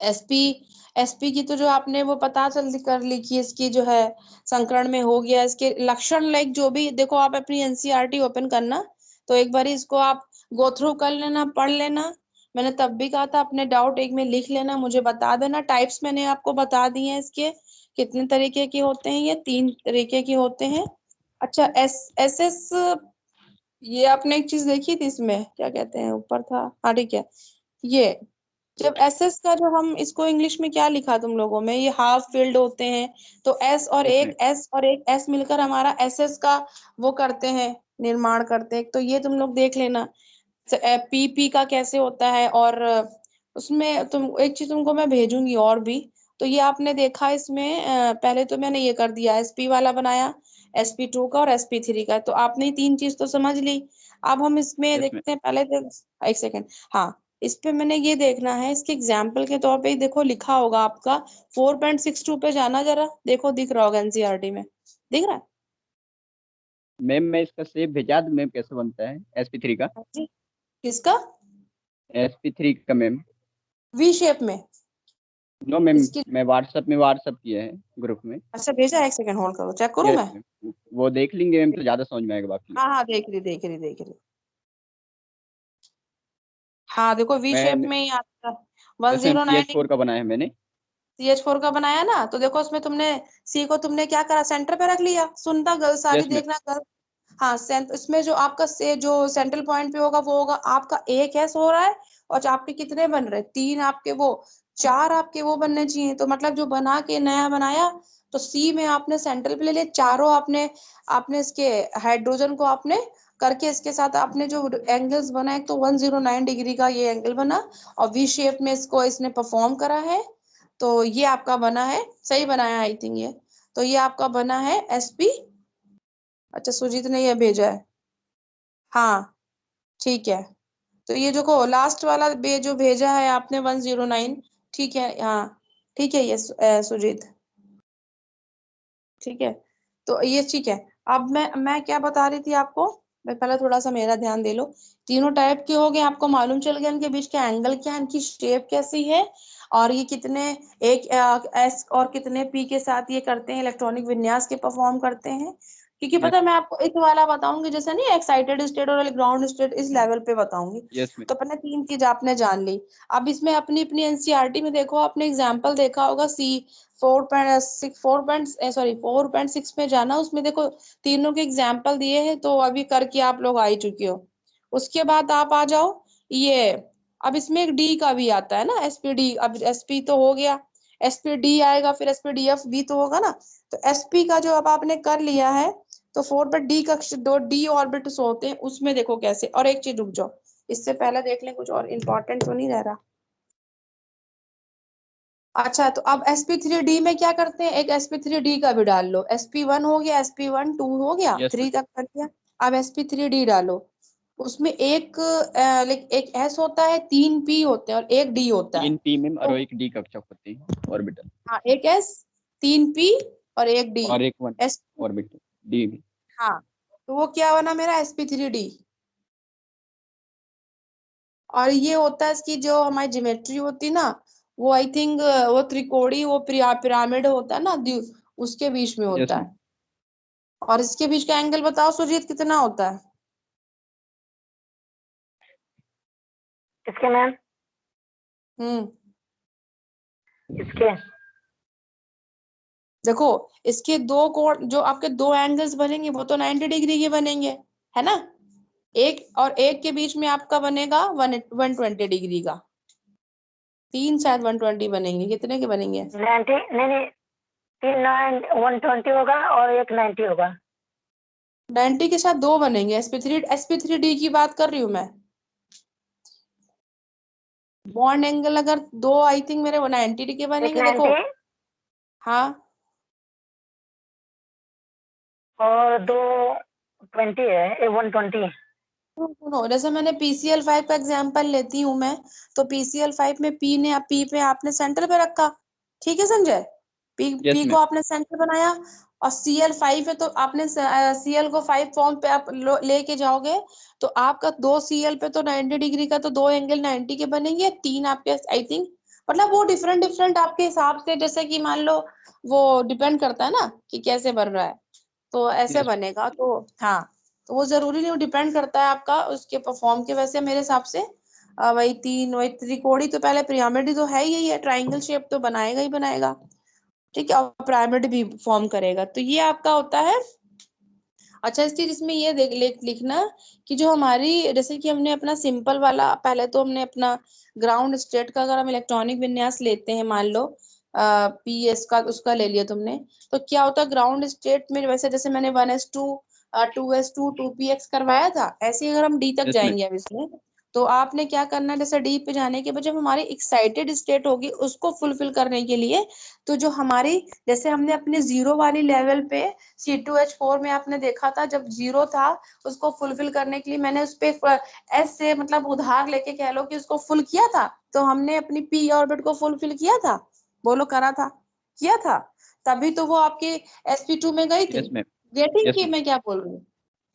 एसपी एसपी की तो जो आपने वो पता चल कर ली कि इसकी जो है संकरण में हो गया, इसके लक्षण लाइक जो भी, देखो आप अपनी एनसीईआरटी ओपन करना, तो एक बार इसको आप गो थ्रू कर लेना, पढ़ लेना। मैंने तब भी कहा था अपने डाउट एक में लिख लेना, मुझे बता देना। टाइप्स मैंने आपको बता दिए हैं इसके, कितने तरीके के होते हैं, ये 3 तरीके के होते हैं। अच्छा एस एस एस, ये आपने एक चीज देखी थी इसमें, क्या कहते हैं ऊपर था, हाँ ठीक है, ये जब एसएस का जो हम इसको इंग्लिश में क्या लिखा तुम लोगों में, ये हाफ फील्ड होते हैं, तो यस मैम। एस और एक एस मिलकर हमारा एसएस का वो करते हैं, निर्माण करते हैं। तो ये तुम लोग देख लेना पीपी का कैसे होता है, और उसमें तुम एक चीज तुमको मैं भेजूंगी और भी। तो ये आपने देखा इसमें पहले तो मैंने ये कर दिया, एसपी वाला बनाया, sp2 का और sp3 का, तो आपने 3 चीज तो समझ ली। अब हम इसमें यस मैम। देखते हैं पहले एक सेकेंड, हाँ इस पे मैंने ये देखना है, इसके एग्जाम्पल के तौर पे ही देखो लिखा होगा आपका 4.62 पे जाना, जरा देखो दिख रहा होगा एनसीईआरटी में, दिख रहा है मैम मैं इसका शेप भेजा दूं मैम, कैसे बनता है sp3 का? जी, किसका, sp3 का मैम। वी शेप में नो मैम, इसकी, मैं व्हाट्सएप किया है ग्रुप में। अच्छा भेजा, एक सेकंड होल्ड करो, चेक करूँ यस मैं। मैम, वो देख लेंगे मैम तो ज़्यादा समझ में आएगा बाकी। हाँ हाँ देख रही, हाँ देखो वी शेप मैं में ही आता है, वन जैसे जीरो नाइन CH4 का बनाया है मैंने। CH4 का बनाया ना, तो देखो उसमें तुमने सी को तुमने क्या करा, सेंटर पे रख लिया, सुनता गर्ल सारी यस मैम। देखना गर्ल। हाँ इसमें जो आपका से जो सेंट्रल पॉइंट पे होगा वो होगा आपका एक एस हो रहा है, और जो आपके कितने बन रहे हैं, 3 आपके वो, 4 आपके वो बनने चाहिए, तो मतलब जो बना के नया बनाया, तो सी में आपने सेंट्रल पे ले लिया, चारों आपने आपने इसके हाइड्रोजन को आपने करके इसके साथ आपने जो एंगल्स बना, एक तो 109 डिग्री का ये एंगल बना, और वी शेप में इसको इसने परफॉर्म करा है। तो ये आपका बना है, सही बनाया आई थिंक ये, तो ये आपका बना है एसपी, अच्छा सुजीत ने ये भेजा है, हाँ ठीक है। तो ये जो को लास्ट वाला जो भेजा है आपने 109, ठीक है हाँ, ठीक है ये सुजीत, ठीक है। तो ये ठीक है। अब मैं क्या बता रही थी आपको, मैं पहले थोड़ा सा मेरा ध्यान दे लो। तीनों टाइप के हो गए, आपको मालूम चल गया इनके बीच के एंगल क्या है, इनकी शेप कैसी है, और ये कितने एक एस और कितने पी के साथ ये करते हैं, इलेक्ट्रॉनिक विन्यास के परफॉर्म करते हैं। क्योंकि पता है, यस मैं आपको एक वाला बताऊंगी, जैसे नहीं एक्साइटेड स्टेट और ग्राउंड स्टेट, इस लेवल पे बताऊंगी। Yes ma'am. तो अपने 3 चीज आपने जान ली। अब इसमें अपनी अपनी एनसीईआरटी में देखो, आपने एग्जाम्पल देखा होगा सी 4.6 में जाना, उसमें देखो तीनों के एग्जाम्पल दिए हैं, तो अभी करके आप लोग आ ही चुके हो। उसके बाद आप आ जाओ ये, अब इसमें एक डी का भी आता है ना, एसपीडी, अब एसपी तो हो गया, एसपीडी आएगा, फिर एसपीडीएफ भी तो होगा ना। तो एसपी का जो अब आपने कर लिया है, तो 4 पर डी का दो डी ऑर्बिट्स होते हैं, उसमें देखो कैसे, और एक चीज रुक जाओ, इससे पहले देख लें कुछ और इम्पोर्टेंट तो नहीं रह रहा। अच्छा तो अब sp3d में क्या करते हैं, एक sp3d का भी डाल लो, sp1 हो गया, sp1 2 हो गया, यस 3 मैम। तक कर दिया। अब sp3d डालो, उसमें एक एक s होता है, 3 p होते हैं और एक d होता है। 3 P मैम, और तो एक D कक्षा होती है ऑर्बिटल। हाँ एक s, 3 p और एक d, और एक 1 s, ऑर्बिटल D में। हाँ तो वो क्या बना मेरा sp3d। और ये होता है इसकी जो हमारी ज्योमेट्री होती ना, वो आई थिंक वो त्रिकोणी, वो पिरामिड होता है ना, उसके बीच में यस होता मैम। है। और इसके बीच का एंगल बताओ सुजीत कितना होता है? इसके मैम, इसके देखो, इसके दो कोण, जो आपके दो एंगल्स बनेंगे वो तो 90 डिग्री के बनेंगे, है ना? एक और एक के बीच में आपका बनेगा 120 डिग्री का। तीन शायद 120 बनेंगे, कितने के बनेंगे? 90, नहीं नहीं, 120 होगा और एक 90 होगा। 90 के साथ दो बनेंगे। sp3d की बात कर रही हूँ मैं। बॉन्ड एंगल अगर दो, आई थिंक मेरे 90 डिग्री के एक बनेंगे। देखो, 90 हाँ, और दो 20 है, एक 120। सुनो, जैसे मैंने PCl5 का एग्जांपल लेती हूँ मैं, तो PCl5 में पी पे आपने सेंटर पे रखा, ठीक है संजय? यस पी को मैम। आपने सेंटर बनाया, और Cl5 है तो आपने Cl को 5 फॉर्म पे आप लेके जाओगे, तो आपका दो Cl पे तो 90 डिग्री का, तो दो एंगल 90 के बनेंगे। तीन आपके आई थिंक, मतलब वो डिफरेंट डिफरेंट आपके हिसाब से, जैसे कि मान लो, वो डिपेंड करता है ना कि कैसे बन रहा है, तो ऐसे यस बनेगा। तो हाँ, तो वो जरूरी नहीं, वो डिपेंड करता है आपका उसके परफॉर्म के। वैसे मेरे हिसाब से वही तीन, वही त्रिकोणी तो पहले, पिरामिड तो है ही है, ट्राइंगल शेप तो बनाएगा ही बनाएगा, ठीक है, और पिरामिड भी फॉर्म करेगा। तो ये आपका होता है। अच्छा, इस चीज इसमें ये लिखना कि जो हमारी, जैसे कि हमने अपना सिंपल वाला, पहले तो हमने अपना ग्राउंड स्टेट का, अगर हम इलेक्ट्रॉनिक विन्यास लेते हैं, मान लो PS का, उसका ले लिया तुमने, तो क्या होता है ग्राउंड स्टेट में? वैसे जैसे मैंने 1s2 2s2 2px करवाया था, ऐसे ही अगर हम D तक यस मैम। जाएंगे अब इसमें, तो आपने क्या करना है, जैसे D पे जाने के बाद जब हमारी एक्साइटेड स्टेट होगी उसको फुलफिल करने के लिए, तो जो हमारी, जैसे हमने अपने जीरो वाली लेवल पे C2H4 में आपने देखा था, जब जीरो था, उसको फुलफिल करने के लिए मैंने उस पे S से, मतलब उधार लेके कह लो कि उसको फुल किया था, तो हमने अपनी P ऑर्बिट को फुलफिल किया था। बोलो, करा था? किया था? तभी तो वो आपकी sp2 में गई थी। Yes ma'am. गेटिंग यस की मैम। मैं क्या बोल रही हूँ?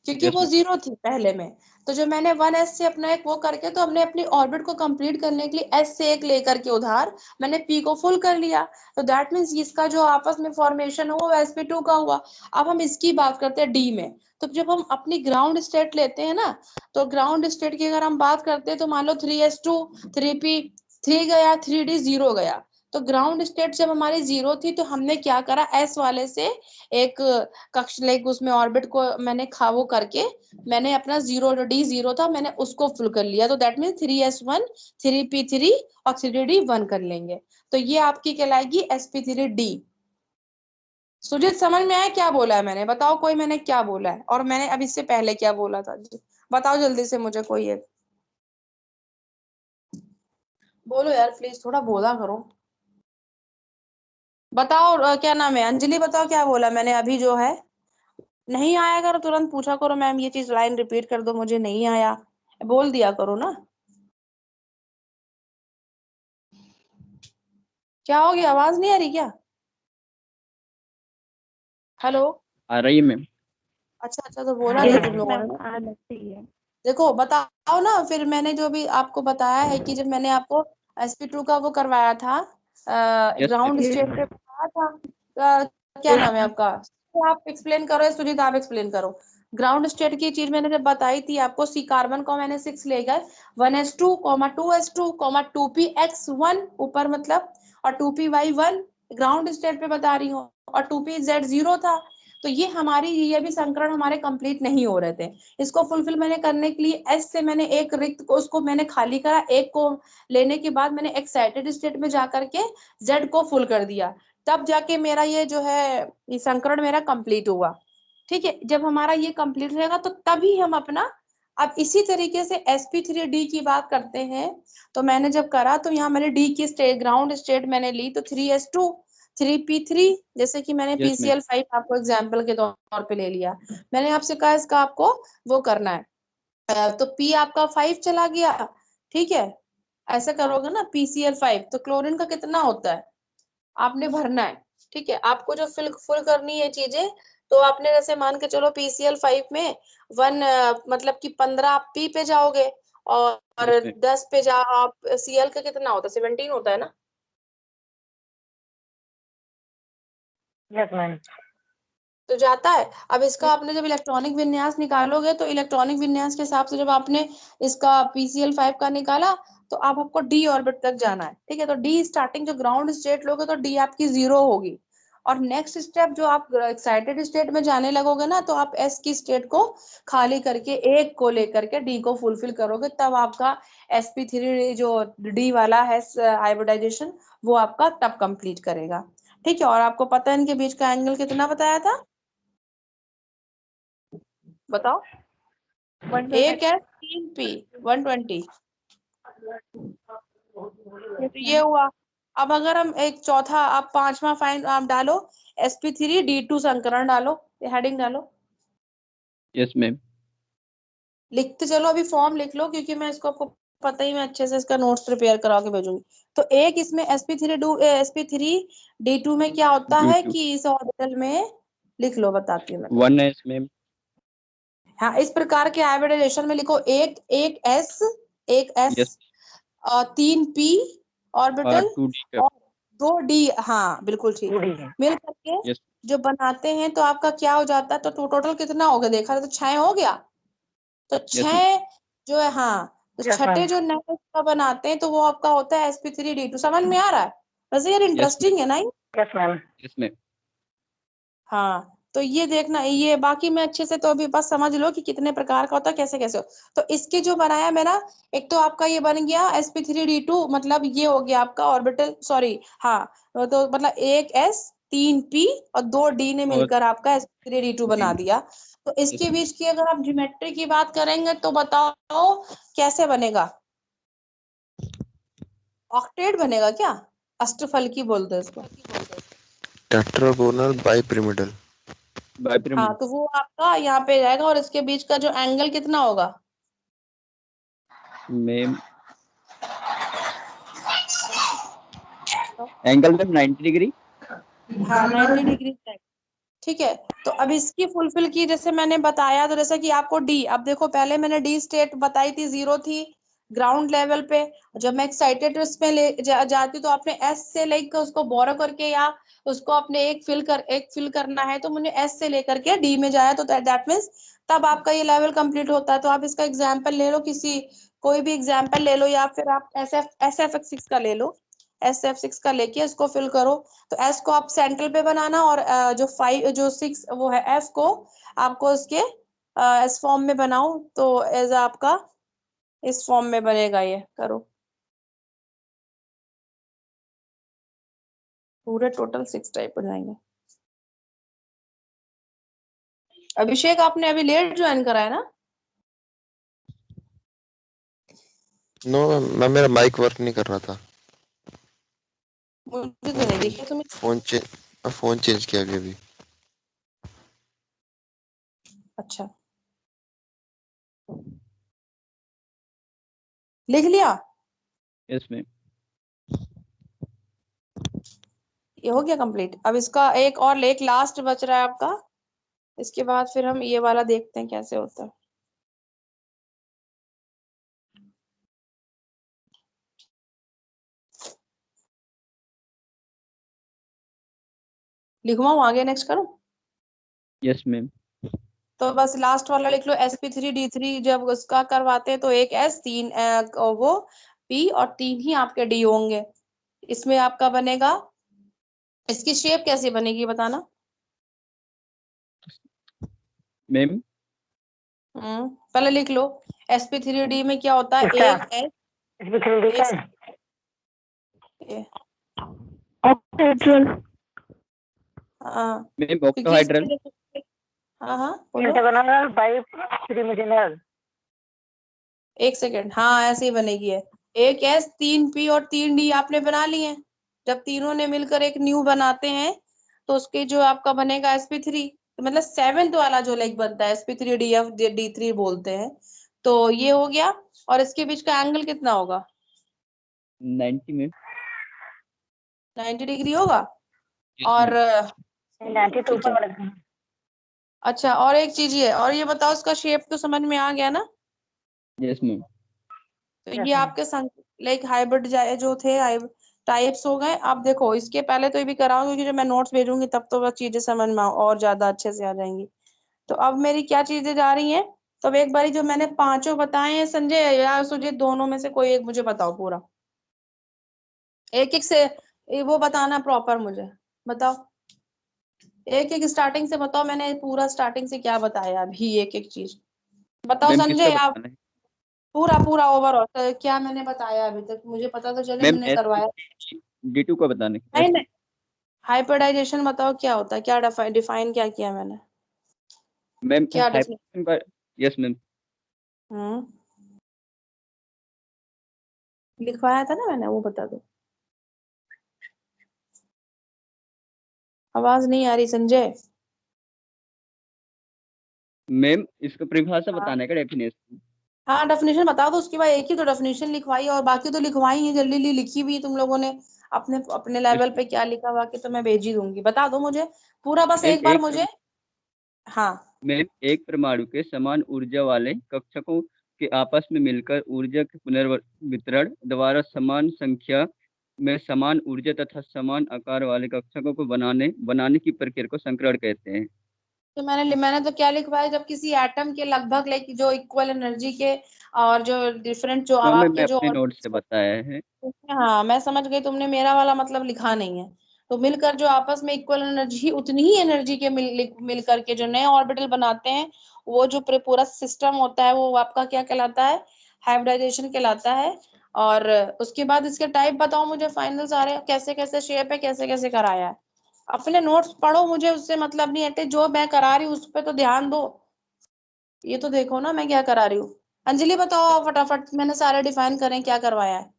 क्योंकि यस वो मैम। जीरो थी पहले में। तो जो मैंने 1s से अपना एक वो करके, तो हमने अपनी ऑर्बिट को कंप्लीट करने के लिए S से एक लेकर के उधार मैंने P को फुल कर लिया। तो दैट मीन्स इसका जो आपस में फॉर्मेशन हुआ वो sp2 का हुआ। अब हम इसकी बात करते हैं D में। तो जब हम अपनी ग्राउंड स्टेट लेते हैं ना, तो ग्राउंड स्टेट की अगर हम बात करते हैं, तो मान लो 3s2 3p 3 गया, 3d 0 गया। तो ग्राउंड स्टेट जब हमारी जीरो थी, तो हमने क्या करा, S वाले से एक कक्ष, लाइक उसमें ऑर्बिट को मैंने वो करके, मैंने अपना जीरो, जो D 0 था, मैंने उसको फुल कर लिया। तो दैट मीन 3s1 3p3 और 3d1 कर लेंगे। तो ये आपकी कहलाएगी sp3d। सुजीत, समझ में आया क्या बोला है मैंने? बताओ कोई, मैंने क्या बोला है, और मैंने अब इससे पहले क्या बोला था? बताओ जल्दी से मुझे कोई एक। बोलो यार प्लीज, थोड़ा बोला करो। बताओ, क्या नाम है, अंजलि, बताओ क्या बोला मैंने अभी जो है। नहीं आया करो, तुरंत पूछा करो, मैम ये चीज लाइन रिपीट कर दो, मुझे नहीं आया, बोल दिया करो ना। क्या हो गया, आवाज नहीं आ रही क्या? हेलो? आ रही है मैम। अच्छा अच्छा, तो बोला जी नहीं यस तुम मैम। लोगों ने मैम, ना। आ रही है। देखो, बताओ ना फिर। मैंने जो भी आपको बताया है कि जब मैंने आपको sp2 का वो करवाया था, yes ma'am. Ground yes state पे बताया था, क्या नाम है आपका? तो आप एक्सप्लेन करो, सुजीत आप एक्सप्लेन करो। ग्राउंड स्टेट की चीज मैंने जब बताई थी आपको, सी कार्बन को मैंने 6 ले गए, 1s2 2s2 2px1 ऊपर मतलब, और 2py1 ग्राउंड स्टेट पे बता रही हूँ, और 2pz 0 था। तो ये हमारी, ये भी संकरण हमारे कंप्लीट नहीं हो रहे थे। इसको फुलफिल मैंने करने के लिए S से मैंने एक रिक्त को, उसको मैंने खाली करा, एक को लेने के बाद मैंने एक्साइटेड स्टेट में जाकर के Z को फुल कर दिया। तब जाके मेरा ये जो है, ये संकरण मेरा कंप्लीट हुआ। ठीक है, जब हमारा ये कंप्लीट रहेगा, तो तभी हम अपना, अब इसी तरीके से sp3d की बात करते हैं। तो मैंने जब करा, तो यहाँ मैंने D की स्टेट, ग्राउंड स्टेट मैंने ली, तो 3s2 3p3, जैसे कि मैंने यस मैम। PCl5 आपको एग्जाम्पल के तौर पे ले लिया। मैंने आपसे कहा इसका आपको वो करना है, तो P आपका 5 चला गया, ठीक है? ऐसे करोगे ना, PCl5, तो क्लोरीन का कितना होता है आपने भरना है। ठीक है, आपको जो फिल फुल करनी है चीजें, तो आपने जैसे मान के चलो PCl5 में 1, मतलब कि 15 आप P पे जाओगे, और यस मैम। 10 पे जा आप Cl का कितना होता है, 17 होता है ना? Yes ma'am. तो जाता है। अब इसका आपने जब इलेक्ट्रॉनिक विन्यास निकालोगे तो इलेक्ट्रॉनिक विन्यास के हिसाब से जब आपने इसका PCl5 का निकाला तो आपको डी ऑर्बिट तक जाना है। ठीक है, तो डी स्टार्टिंग जो ग्राउंड स्टेट लोगे तो डी आपकी 0 होगी, और नेक्स्ट स्टेप जो आप एक्साइटेड स्टेट में जाने लगोगे ना तो आप एस की स्टेट को खाली करके एक को लेकर के डी को फुलफिल करोगे, तब आपका sp3 जो डी वाला है हाइब्रिडाइजेशन वो आपका तब कंप्लीट करेगा। ठीक है, और आपको पता है इनके बीच का एंगल कितना बताया था, बताओ। 120 एक है 3p 120। yes तो ये ma'am. हुआ। अब अगर हम एक चौथा आप पांचवा फाइन आप डालो sp3d2 संकरण डालो, हेडिंग डालो, यस मैम। लिखते चलो। अभी फॉर्म लिख लो क्योंकि मैं इसको आपको पता ही मैं अच्छे से इसका नोट्स प्रिपेयर करा के भेजूंगी। तो एक इसमें sp3d2 में क्या होता है D2 कि इस ऑर्बिटल में लिख लो, बताती हूँ मैं। 1s ma'am. हाँ, इस प्रकार के हाइब्रिडाइजेशन में लिखो एक एक एस यस 3p और ऑर्बिटल 2d का। और 2d। हाँ बिल्कुल ठीक, पूरी है। मिल करके यस जो बनाते हैं तो आपका क्या हो जाता है, तो टोटल कितना हो गया देखा तो 6 हो गया। तो यस मैम। 6 जो है, हाँ, तो यस छठे मैम। जो नए का बनाते हैं तो वो आपका होता है sp3d2। समझ में आ रहा है? वैसे यार यस इंटरेस्टिंग है ना ये? Yes ma'am. Yes ma'am. हाँ, तो ये देखना, ये बाकी में अच्छे से तो अभी बस समझ लो कि कितने प्रकार का होता है, कैसे कैसे हो। तो इसके जो बनाया मेरा, एक तो आपका ये बन गया sp3d2, मतलब ये हो गया आपका ऑर्बिटल, सॉरी हाँ, तो मतलब एक s 3p और 2d ने और मिलकर आपका sp3d2 बना D2 दिया। तो यस इसके मैम। बीच की अगर आप ज्योमेट्री की बात करेंगे तो बताओ कैसे बनेगा? ऑक्टेट बनेगा क्या? अष्टफल की बोलते हैं इसको। Tetragonal bipyramidal. हाँ, बाइपिरामिड तो वो आपका यहाँ पे जाएगा, और इसके बीच का जो एंगल कितना होगा? मैम। Angle ma'am 90 degree. हाँ 90 डिग्री। ठीक है, तो अब इसकी फुलफिल की जैसे मैंने बताया, तो जैसे कि आपको डी, अब देखो पहले मैंने डी स्टेट बताई थी, 0 थी ग्राउंड लेवल पे। जब मैं एक्साइटेड उसमें जाती तो आपने एस से लेकर उसको बोरो करके, या उसको अपने एक फिल करना है तो मुझे एस से लेकर के डी में जाया, तो दैट मीन्स तब आपका ये लेवल कंप्लीट होता है। तो आप इसका एग्जाम्पल ले लो, किसी कोई भी एग्जाम्पल ले लो, या फिर आप SF6 का ले लो, SF6 का लेके इसको फिल करो। तो एस को आप सेंट्रल पे बनाना, और जो 5 जो 6 वो है एफ को आपको इसके एस फॉर्म में बनाओ, तो एज आपका इस फॉर्म में बनेगा, ये करो। पूरे टोटल 6 टाइप हो जाएंगे। अभिषेक आपने अभी लेट ज्वाइन करा है ना? नो मैं मेरा माइक वर्क नहीं कर रहा था। मुझे तो नहीं दिखे तुम्हें। फोन चेंज किया अभी अभी। अच्छा, लिख लिया? Yes ma'am. ये हो गया कंप्लीट। अब इसका एक और एक लास्ट बच रहा है आपका, इसके बाद फिर हम ये वाला देखते हैं कैसे होता है। लिखवाऊं आगे, नेक्स्ट करूं? Yes ma'am. तो बस लास्ट वाला लिख लो sp3d3। जब उसका करवाते हैं तो एक s 3 वो p और 3 ही आपके d होंगे। इसमें आपका बनेगा, इसकी शेप कैसी बनेगी बताना। मैम पहले लिख लो, sp3d में क्या होता है, इसका एक s इसमें 3D का एक है। ए, Octahedral. हाँ, मैम क्योंकि इसमें ऑक्टोहाइड्रल। देखो, हाँ बोलो, इंटरगोनल बाई ट्रिमेडिनल। एक सेकेंड, हाँ ऐसे ही बनेगी है। एक s 3p और 3d आपने बना लिए। जब तीनों ने मिलकर एक न्यू बनाते हैं तो उसके जो आपका बनेगा sp3, तो मतलब 7th वाला जो लेग बनता है sp3df d3 बोलते हैं। तो ये हो गया, और इसके बीच का एंगल कितना होगा? 90 मैम। 90 डिग्री होगा। यस और मैम। 92 ठीक है, पर। अच्छा और एक चीज ये, और ये बताओ इसका शेप तो समझ में आ गया ना? Yes ma'am. तो यस ये मैम। आपके लाइक हाइब्रिड जो थे टाइप्स हो गए। अब देखो इसके पहले तो ये भी कराऊंगी, क्योंकि जब मैं नोट्स भेजूंगी तब तो बस चीजें समझ में और ज्यादा अच्छे से आ जाएंगी। तो अब मेरी क्या चीजें जा रही हैं, तो अब एक बारी जो मैंने पांचों बताए हैं संजय या सुजीत, दोनों में से कोई एक मुझे बताओ पूरा, एक एक से वो बताना प्रॉपर मुझे। बताओ एक एक स्टार्टिंग से बताओ, मैंने पूरा स्टार्टिंग से क्या बताया अभी, एक एक चीज बताओ मैम किसका संजय आप। बताना है? पूरा पूरा ओवरऑल क्या मैंने बताया अभी तक, मुझे पता तो चले मैम हमने एस करवाया। D2 का बताना है। नहीं नहीं, हाइब्रिडाइजेशन बताओ क्या होता है, क्या डिफाइन क्या किया मैंने, मैम क्या डिफाइन। हाइब्रिडेशन का, यस मैम। हम्म, लिखवाया था ना मैंने, वो बता दो। आवाज नहीं आ रही संजय। मैम इसका परिभाषा हाँ बताने का, डेफिनेशन। हाँ, डेफिनेशन बता दो, उसके बाद एक ही तो डेफिनेशन लिखवाई, और बाकी तो लिखवाई है, जल्दी लिखी भी है तुम लोगों ने अपने अपने यस लेवल पे क्या लिखा, बाकी तो मैं भेज ही दूंगी। बता दो मुझे पूरा, बस मैम। एक बार मुझे। हाँ मैम एक परमाणु के समान ऊर्जा वाले कक्षकों के आपस में मिलकर ऊर्जा के पुनर्वितरण द्वारा समान संख्या में समान ऊर्जा तथा समान आकार वाले कक्षकों को बनाने की प्रक्रिया को संकरण कहते हैं। तो मैंने तो क्या लिखवाया, जब किसी एटम के लगभग लाइक जो इक्वल एनर्जी के और जो डिफरेंट जो तो मैम मैं आपके जो अपने नोट से बताया है। हाँ मैं समझ गई, तुमने मेरा वाला मतलब लिखा नहीं है। तो मिलकर जो आपस में इक्वल एनर्जी, उतनी ही एनर्जी के मिल करके जो नए ऑर्बिटल बनाते हैं, वो जो पूरा सिस्टम होता है वो आपका क्या कहलाता है, हाइब्रिडाइजेशन कहलाता है। और उसके बाद इसके टाइप बताओ मुझे फाइनल सारे, कैसे कैसे शेप है, कैसे कैसे कराया है। अपने नोट्स पढ़ो, मुझे उससे मतलब नहीं है, जो मैं करा रही हूँ उस पर तो ध्यान दो। ये तो देखो ना मैं क्या करा रही हूँ। अंजलि बताओ फटाफट, मैंने सारे डिफाइन करें क्या करवाया है।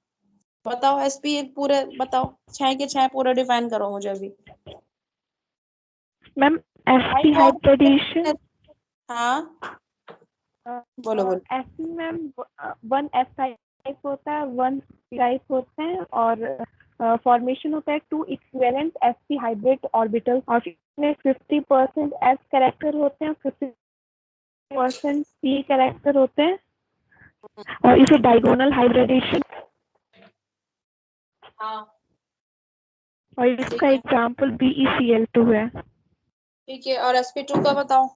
बताओ एसपी एक पूरे बताओ, 6 के 6 पूरे डिफाइन करो मुझे अभी। Ma'am SP type hybridisation, of, हाँ बोलो बोलो। SP ma'am one S type होता है, वन टाइप होते हैं, और फॉर्मेशन होता है two equivalent SP hybrid orbital, और इसमें 50% एस कैरेक्टर होते हैं, 50% पी कैरेक्टर होते हैं, और इसे डायगोनल हाइब्रिडेशन, हाँ और ठीक इसका है एग्जाम्पल BeCl2 है। ठीक है, और sp2 का बताओ।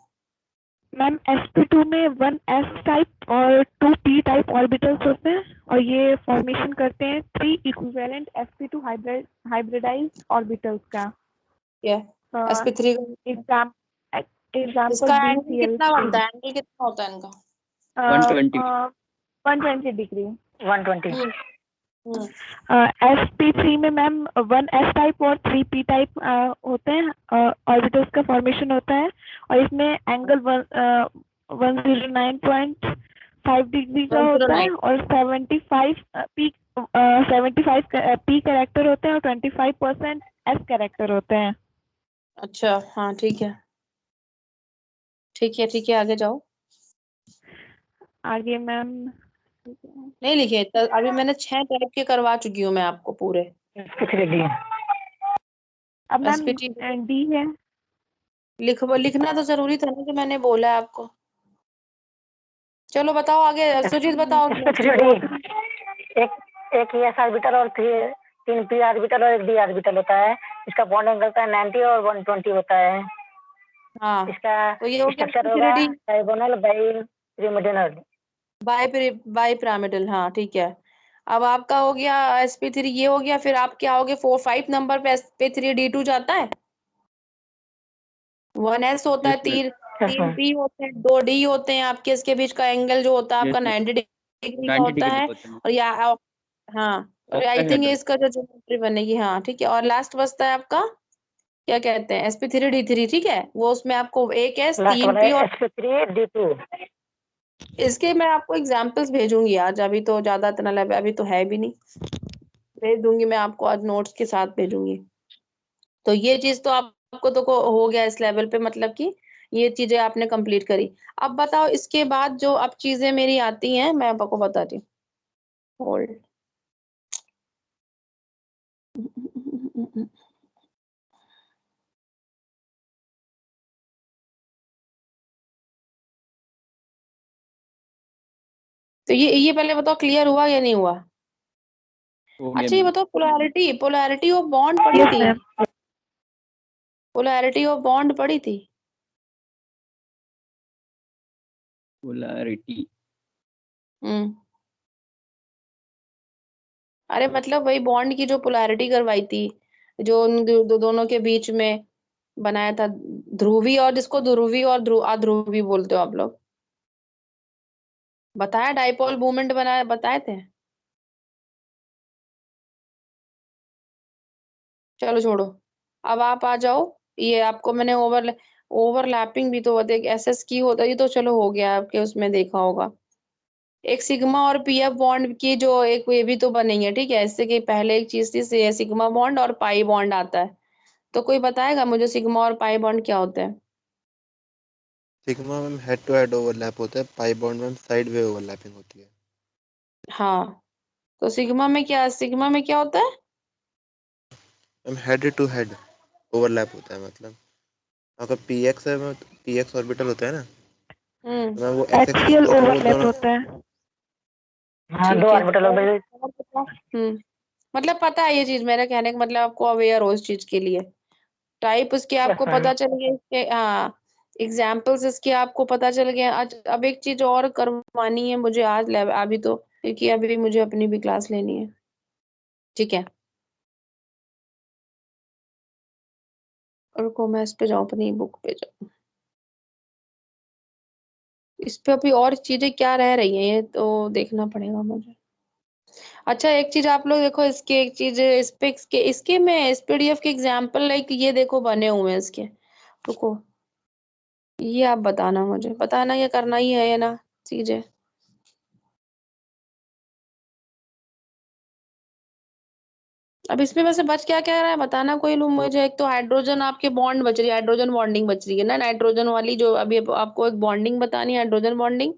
मैम sp2 में वन एस टाइप और टू पी टाइप ऑर्बिटल्स होते हैं, और ये फॉर्मेशन करते हैं three equivalent sp2 hybridised orbitals का। ये sp3 का एग्जाम एग्जाम्पल इसका एंगल कितना BeCl3, बनता है, एंगल कितना होता है इनका। 120। 120 डिग्री। 120। हम्म हम्म sp3 में मैम वन एस टाइप और थ्री पी टाइप होते हैं, ऑर्बिटल्स का फॉर्मेशन होता है, और इसमें एंगल 109.5 डिग्री का होता 109। है, और 75 पी कैरेक्टर होते हैं, और 25% एस कैरेक्टर होते हैं। अच्छा हाँ ठीक है ठीक है ठीक है, आगे जाओ। आगे मैम, नहीं लिखे तो अभी मैंने 6 टाइप के करवा चुकी हूँ मैं आपको पूरे। कुछ रेडी है। अब मैम एसपीटी डी है। लिखना तो जरूरी था ना, जो मैंने बोला है आपको। चलो बताओ आगे, सुजीत बताओ नेक्स्ट। SP3D एक एक एस ऑर्बिटल और तीन पी ऑर्बिटल और एक डी ऑर्बिटल होता है। इसका बॉन्ड एंगल होता है 90 और 120 होता है। हाँ इसका तो ये हो गया स्ट्रक्चर होगा sp3d diagonal bi pyramidal. Bi pyramidal, हाँ ठीक है। अब आपका हो गया sp3, ये हो गया, फिर आप क्या हो गए 4 5 नंबर पे sp3d2 जाता है। 1s होता है, यस मैम। तीन यस तीन मैम। पी होते हैं, 2 डी होते हैं आपके, इसके बीच का एंगल जो होता है यस आपका मैम। 90 डिग्री का 90 होता डिग्री है। होता है। और या हाँ, और आई थिंक ऑक्टाहेड्रल। इसका जो ज्योमेट्री बनेगी, हाँ ठीक है। और लास्ट बचता है आपका क्या कहते हैं sp3d3, ठीक है, वो उसमें आपको एक एस लास्ट तीन वाला पी है और SP3D2। इसके मैं आपको एग्जांपल्स भेजूंगी आज, अभी तो ज्यादा इतना अभी तो है भी नहीं, भेज दूंगी मैं आपको आज नोट्स के साथ भेजूंगी। तो ये चीज तो आपको तो को हो गया इस लेवल पे, मतलब कि ये चीजें आपने कंप्लीट करी। अब बताओ इसके बाद जो अब चीजें मेरी आती हैं मैं आपको बताती हूँ। होल्ड, तो ये पहले बताओ क्लियर हुआ या नहीं हुआ। हो गया अच्छा ये मैम। बताओ, पोलैरिटी पोलैरिटी ऑफ बॉन्ड पढ़ी यस थी? मैम। पोलैरिटी ऑफ बॉन्ड पढ़ी थी? पोलैरिटी। हम्म। अरे मतलब वही बॉन्ड की जो पोलैरिटी करवाई थी, जो उन दोनों के बीच में बनाया था, ध्रुवी, और जिसको ध्रुवी और अध्रुवी बोलते हो आप लोग, बताया डाइपोल मूवमेंट बनाया, बताए थे? चलो छोड़ो, अब आप आ जाओ। ये आपको मैंने ओवरलैपिंग भी तो देख एसएस की होता, ये तो चलो हो गया, आपके उसमें देखा होगा। एक सिग्मा और पीएफ बॉन्ड की जो एक ये भी तो बनेंगे, ठीक है? इससे कि पहले एक चीज थी सिग्मा बॉन्ड और पाई बॉन्ड आता है, तो कोई बताएगा मुझे सिग्मा और पाई बॉन्ड क्या होता है? Sigma ma'am head to head overlap होता है, pi bond ma'am side way overlapping होती है। हाँ, तो सिग्मा में क्या होता है? Ma'am head to head overlap होता है, मतलब अगर पीएक्स है मैम, पीएक्स ऑर्बिटल होता है ना, हम्म। तो मैम वो एक्स एक्सिस एक्सियल पे होता है, वो ओवरलैप दोनों। होता है। हाँ, ठीक 2 है। ऑर्बिटल हो गए। और बताओ। मतलब पता है ये चीज, मेरा कहने का मतलब आपको अवेयर हो इस चीज के लिए। टाइप उसके यस आपको मैम। पता चल गया, इसके हाँ एग्जाम्पल्स इसके आपको पता चल गया। आज अब एक चीज और करवानी है मुझे आज लैब, अभी तो क्योंकि अभी मुझे अपनी भी क्लास लेनी है, ठीक है? रुको मैं इस पे जाऊँ, अपनी बुक पे जाऊँ, इस पे अभी और चीजें क्या रह रही हैं ये तो देखना पड़ेगा मुझे। अच्छा एक चीज आप लोग देखो, इसके एक चीज इस पे इसके में इस पीडीएफ के एग्जाम्पल लाइक ये देखो बने हुए हैं इसके। रुको, ये आप बताना, मुझे बताना, ये करना ही है ये ना चीजें। अब इसमें वैसे बच क्या क्या रहा है बताना कोई लोग मुझे। एक तो हाइड्रोजन आपके बॉन्ड बच रही है, हाइड्रोजन बॉन्डिंग बच रही है ना, नाइट्रोजन वाली जो अभी आपको एक बॉन्डिंग बतानी है, हाइड्रोजन बॉन्डिंग।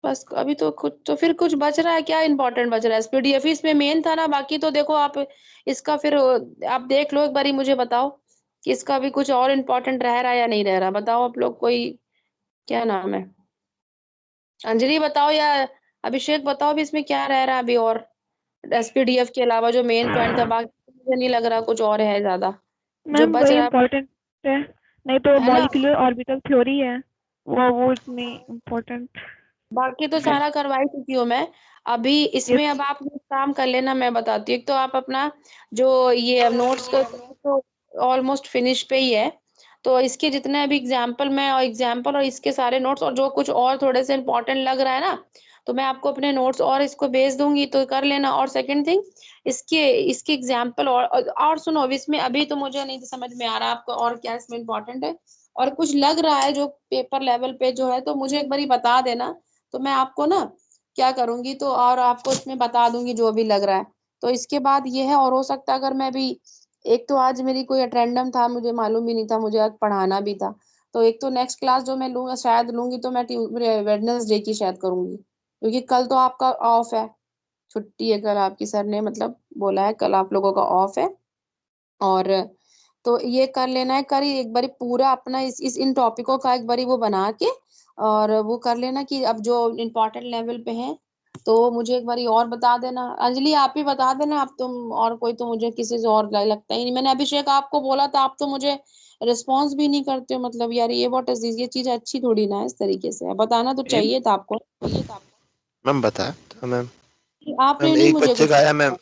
बस अभी तो कुछ तो फिर कुछ बच रहा है, क्या इंपॉर्टेंट बच रहा है? एसपीडीएफ इसमें मेन था ना, बाकी तो देखो आप इसका फिर आप देख लो एक बारी, मुझे बताओ कि इसका भी कुछ और इम्पोर्टेंट रह रहा है या नहीं रह रहा, बताओ आप लोग। कोई क्या नाम है, अंजलि बताओ या अभिषेक बताओ भी इसमें क्या रह रहा है अभी और, एसपीडीएफ के अलावा जो मेन पॉइंट था, बाकी तो मुझे नहीं लग रहा कुछ और है ज्यादा जो मैम बच वही रहा इम्पोर्टेंट है, नहीं तो है ना। मॉलिक्यूलर ऑर्बिटल थ्योरी है, वो इसमें इम्पोर्टेंट बाकी तो है। सारा करवा ही चुकी हूँ मैं। अभी इसमें यस। अब आप एक काम कर लेना, मैं बताती हूँ। एक तो आप अपना जो ये नोट्स को तो ऑलमोस्ट फिनिश पे ही है, तो इसके जितने अभी एग्जाम्पल में और एग्जाम्पल और इसके सारे नोट्स और जो कुछ और थोड़े से इंपॉर्टेंट लग रहा है ना, तो मैं आपको अपने नोट्स और इसको भेज दूंगी, तो कर लेना। और सेकंड थिंग, इसके इसके एग्जाम्पल और सुनो, अभी इसमें अभी तो मुझे नहीं समझ में आ रहा आपको और क्या इसमें इम्पोर्टेंट है और कुछ लग रहा है जो पेपर लेवल पे जो है, तो मुझे एक बारी बता देना, तो मैं आपको ना क्या करूंगी, तो और आपको इसमें बता दूंगी जो भी लग रहा है। तो इसके बाद ये है, और हो सकता है अगर मैं भी, एक तो आज मेरी कोई अटेंडम था, मुझे मालूम भी नहीं था, मुझे आज पढ़ाना भी था, तो एक तो नेक्स्ट क्लास जो मैं लूंगा शायद लूंगी तो मैं वेडनेसडे की शायद करूंगी, क्योंकि कल तो आपका ऑफ है, छुट्टी है कल, आपकी सर ने मतलब बोला है कल आप लोगों का ऑफ है। और तो ये कर लेना है, करी एक बारी पूरा अपना इस इन टॉपिकों का एक बारी वो बना के, और वो कर लेना कि अब जो इम्पोर्टेंट लेवल पे हैं, तो मुझे एक बारी और बता देना। अंजलि आप ही बता देना, आप तुम और कोई तो मुझे किसी से और लगता ही नहीं। मैंने अभिषेक आपको बोला था, आप तो मुझे रिस्पॉन्स भी नहीं करते हो, मतलब यार ये व्हाट इज दिस, ये चीज अच्छी थोड़ी ना है इस तरीके से, बताना तो मैम चाहिए था आपको। मैम बताया तो मैम। आपने मैम नहीं एक मुझे बच्चे कुछ, का आया मैम।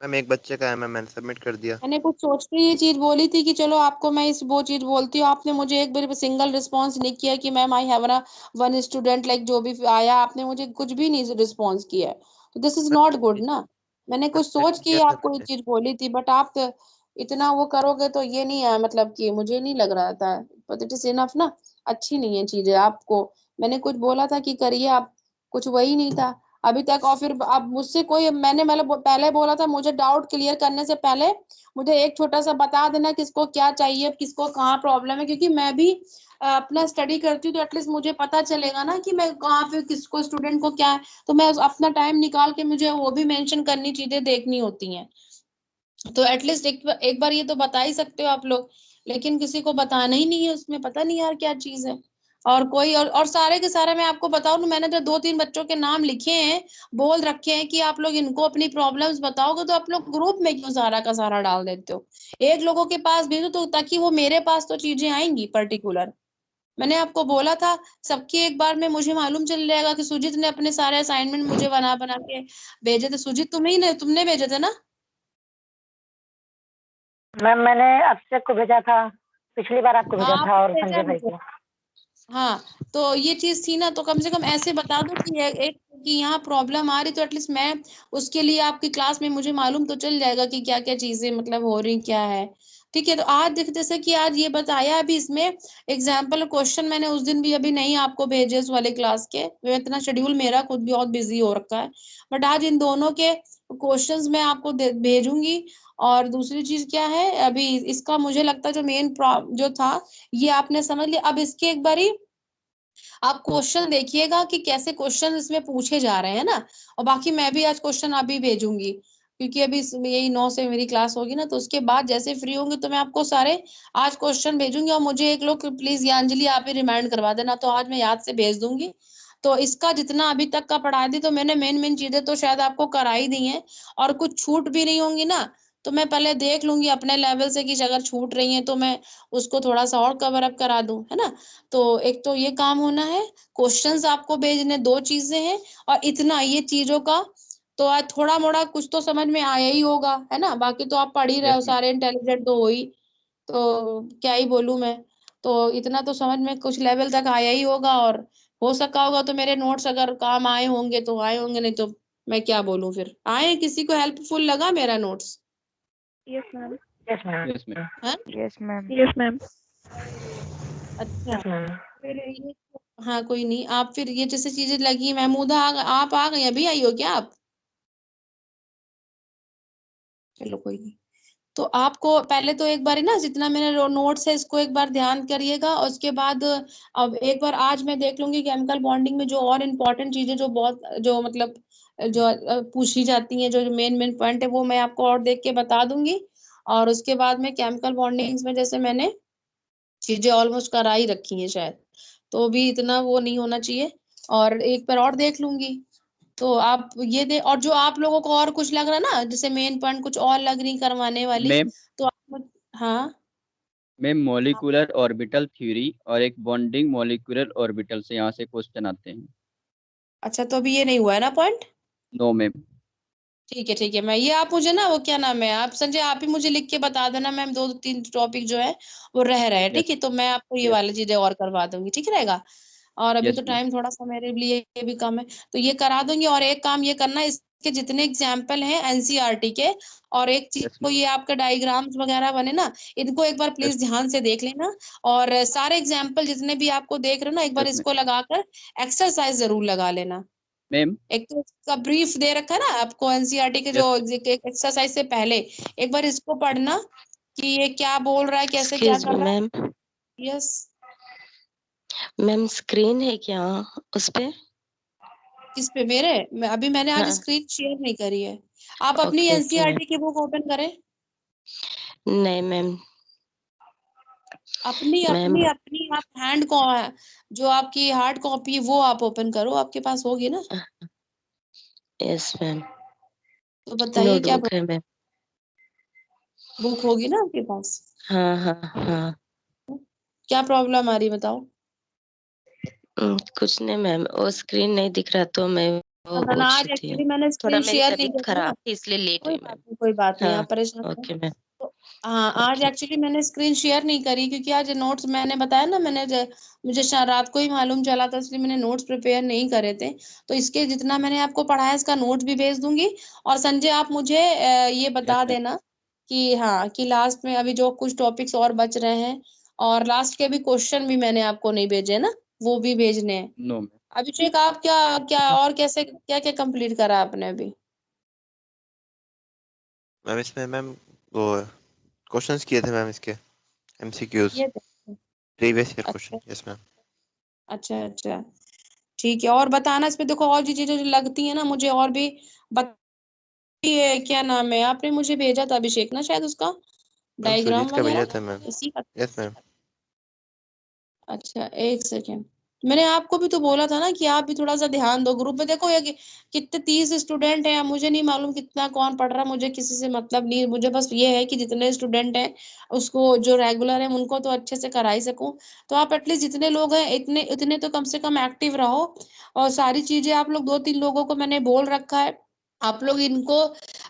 मैम एक बच्चे का आया मैम, मैंने सबमिट कर दिया। मैंने कुछ सोच के ये चीज बोली थी कि चलो आपको मैं इस वो चीज बोलती हूँ, आपने मुझे एक बार सिंगल रिस्पॉन्स नहीं किया कि मैम आई हैव ना वन स्टूडेंट, लाइक जो भी आया आपने मुझे कुछ भी नहीं रिस्पॉन्स किया है, तो दिस इज नॉट गुड ना। मैंने कुछ सोच मैम के किया था आपको ये मैंने। चीज बोली थी, बट आप तो इतना वो करोगे तो ये नहीं है, मतलब कि मुझे नहीं लग रहा था, बट इट इज इनफ ना। अच्छी नहीं है चीजें आपको, मैंने कुछ बोला था कि करिए आप, कुछ वही नहीं था अभी तक। और फिर अब मुझसे कोई, मैंने मतलब पहले बोला था, मुझे डाउट क्लियर करने से पहले मुझे एक छोटा सा बता देना किसको क्या चाहिए, किसको कहाँ प्रॉब्लम है, क्योंकि मैं भी अपना स्टडी करती हूँ, तो एटलीस्ट मुझे पता चलेगा ना कि मैं कहाँ पे किसको स्टूडेंट को क्या है, तो मैं अपना टाइम निकाल के मुझे वो भी मेंशन करनी चीजें देखनी होती हैं। तो एटलीस्ट एक बार ये तो बता ही सकते हो आप लोग, लेकिन किसी को बताना ही नहीं है, उसमें पता नहीं यार क्या चीज है। और कोई और सारे के सारे मैं आपको बताऊं ना, मैंने जो 2-3 बच्चों के नाम लिखे हैं, बोल रखे हैं कि आप लोग इनको अपनी प्रॉब्लम्स बताओगे, तो आप लोग ग्रुप में क्यों सारा का सारा डाल देते हो? एक लोगों के पास भेजो तो ताकि वो मेरे पास तो चीजें आएंगी पर्टिकुलर। मैंने आपको बोला था सबकी एक बार में मुझे मालूम चल जाएगा कि सुजीत ने अपने सारे असाइनमेंट मुझे बना बना के भेजे थे। सुजीत तुमने भेजे थे ना? मैम मैंने अक्षय को भेजा था, पिछली बार आपको भेजा हाँ, था, आपने और भेजा संजय है भाई मुझे। को। हाँ, तो ये चीज थी ना, तो कम से कम ऐसे बता दो कि एक कि यहाँ प्रॉब्लम आ रही, तो एटलीस्ट मैं उसके लिए आपकी क्लास में मुझे मालूम तो चल जाएगा कि क्या क्या चीजें मतलब हो रही क्या है। ठीक है, तो आज देख जैसे कि आज ये बताया अभी इसमें एग्जाम्पल क्वेश्चन मैंने उस दिन भी अभी नहीं आपको भेजे उस वाले क्लास के, मैं इतना शेड्यूल मेरा खुद भी बहुत बिजी हो रखा है, बट आज इन दोनों के क्वेश्चंस मैं आपको भेजूंगी। और दूसरी चीज क्या है, अभी इसका मुझे लगता है जो मेन जो था ये आपने समझ लिया। अब इसके एक बारी आप क्वेश्चन देखिएगा कि कैसे क्वेश्चन इसमें पूछे जा रहे हैं ना, और बाकी मैं भी आज क्वेश्चन अभी भेजूंगी, क्योंकि अभी यही 9 से मेरी क्लास होगी ना, तो उसके बाद जैसे फ्री होंगे तो मैं आपको सारे आज क्वेश्चन भेजूंगी। और मुझे एक लोग प्लीज ये अंजलि आप ही रिमाइंड करवा देना, तो आज मैं याद से भेज दूंगी। तो इसका जितना अभी तक का पढ़ा दी, तो मैंने मेन मेन चीजें तो शायद आपको करा ही दी हैं, और कुछ छूट भी नहीं होंगी ना, तो मैं पहले देख लूंगी अपने लेवल से कि अगर छूट रही है तो मैं उसको थोड़ा सा और कवर अप करा दूं, है ना। तो एक तो ये काम होना है, क्वेश्चंस आपको भेजने, 2 चीजें हैं, और इतना ये चीजों का तो आज थोड़ा मोड़ा कुछ तो समझ में आया ही होगा, है ना। बाकी तो आप पढ़ ही रहे हो, यस मैम। सारे इंटेलिजेंट तो हो ही, तो क्या ही बोलूं मैं। तो इतना तो समझ में कुछ लेवल तक आया ही होगा, और हो सका होगा तो मेरे नोट्स अगर काम आए होंगे तो आए होंगे, नहीं तो मैं क्या बोलूं फिर। आए किसी को हेल्पफुल लगा मेरा notes? Yes ma'am. Yes ma'am. Yes ma'am. है? Yes ma'am. Yes ma'am. अच्छा, यस मैम। फिर ये हाँ कोई नहीं, आप फिर ये जैसे चीजें लगी, महमूदा आप आ गई, अभी आई हो क्या आप? चलो कोई नहीं। तो आपको पहले तो एक बार ना जितना मेरे नोट्स है इसको एक बार ध्यान करिएगा, और उसके बाद अब एक बार आज मैं देख लूंगी केमिकल बॉन्डिंग में जो और इम्पोर्टेंट चीजें जो बहुत जो मतलब जो पूछी जाती हैं, जो मेन मेन पॉइंट है वो मैं आपको और देख के बता दूंगी। और उसके बाद में केमिकल बॉन्डिंग्स में जैसे मैंने चीजें ऑलमोस्ट करा ही रखी हैं शायद, तो भी इतना वो नहीं होना चाहिए। और एक बार और देख लूंगी। तो आप ये दे, और जो आप लोगों को और कुछ लग रहा ना, जैसे मेन पॉइंट कुछ और लग रही करवाने वाली, मैम तो आप हाँ। मैम मॉलिक्यूलर ऑर्बिटल थ्योरी और एक बॉन्डिंग मॉलिक्यूलर ऑर्बिटल से यहाँ से क्वेश्चन आते हैं। अच्छा, तो अभी ये नहीं हुआ है ना पॉइंट? No ma'am. ठीक है, मैं ये आप मुझे ना वो क्या नाम है, आप संजय आप ही मुझे लिख के बता देना मैम, 2-3 टॉपिक जो है वो रह रहे हैं, ठीक यस है, तो मैं आपको ये यस वाली चीजें और करवा दूंगी, ठीक रहेगा। और अभी तो यस मैम। टाइम थोड़ा सा मेरे लिए भी कम है, तो ये करा दूंगी। और एक काम ये करना, इसके जितने एग्जाम्पल हैं एनसीईआरटी के, और एक चीज यस को मैम। ये आपके डायग्राम्स वगैरह बने ना, इनको एक बार यस प्लीज ध्यान से देख लेना। और सारे एग्जाम्पल जितने भी आपको देख रहे हो ना, एक बार यस मैम। इसको लगाकर एक्सरसाइज जरूर लगा लेना। मैम एक तो इसका ब्रीफ दे रखा है ना आपको एनसीईआरटी के जो यस एक्सरसाइज से पहले, एक बार इसको पढ़ना कि ये क्या बोल रहा है, कैसे क्या एक्सक्यूज मी कर रहा मैम। है। यस। मैम स्क्रीन है क्या उस पे? किस पे मेरे अभी मैंने आज हाँ। स्क्रीन शेयर नहीं करी है। आप अपनी ओके ओके मैम। एनसीईआरटी की बुक ओपन करें। नहीं मैम। अपनी मैम अपनी अपनी आप हैंड को जो आपकी हार्ड कॉपी है वो आप ओपन करो, आपके पास होगी ना। Yes ma'am. तो बताइए क्या नोटबुक है मैम। बुक होगी ना आपके पास? हाँ हाँ हाँ। क्या प्रॉब्लम आ रही बताओ। कुछ नहीं मैम, वो स्क्रीन नहीं दिख रहा तो मैं वो ना पूछ आज रही थी। एक्चुअली मैंने थोड़ा स्क्रीन मेरी शेयर नहीं तबीयत करी ना। खराब थी इसलिए लेट हुई मैम। कोई बात नहीं, आप हाँ। परेशान मत। Okay ma'am. तो हाँ, आज ओके। एक्चुअली मैंने स्क्रीन शेयर नहीं करी क्योंकि आज नोट्स मैंने बताया ना, मुझे रात को ही मालूम चला था, इसलिए मैंने नोट्स प्रिपेयर नहीं करे थे। तो इसके जितना मैंने आपको पढ़ाया इसका नोट भी भेज दूंगी। और संजय आप मुझे ये यस बता मैम। देना कि हाँ कि लास्ट में अभी जो कुछ टॉपिक्स और बच रहे हैं, और लास्ट के भी क्वेश्चन भी मैंने आपको नहीं भेजे ना, वो भी भेजने हैं। No ma'am. अभिषेक आप क्या क्या और कैसे क्या क्या कंप्लीट करा आपने अभी? मैम इसमें मैम वो क्वेश्चंस किए थे मैम, इसके एमसीक्यूज, ये देखो। प्रीवियस ईयर अच्छा क्वेश्चन। Yes ma'am. अच्छा अच्छा, ठीक है। और बताना इसमें देखो, और जो चीजें जो लगती है ना मुझे और भी बताइए। क्या नाम है, आपने मुझे भेजा था अभिषेक ना शायद उसका मैम सुजीत डायग्राम का भेजा वगैरह था मैम। इसी का। Yes ma'am. अच्छा एक सेकेंड। मैंने आपको भी तो बोला था ना कि आप भी थोड़ा सा ध्यान दो ग्रुप में। देखो ये कितने 30 स्टूडेंट हैं, मुझे नहीं मालूम कितना कौन पढ़ रहा, मुझे किसी से मतलब नहीं, मुझे बस ये है कि जितने स्टूडेंट हैं उसको जो रेगुलर है उनको तो अच्छे से करा ही सकूं। तो आप एटलीस्ट जितने लोग हैं इतने इतने तो कम से कम एक्टिव रहो। और सारी चीजें आप लोग 2-3 लोगों को मैंने बोल रखा है, आप लोग इनको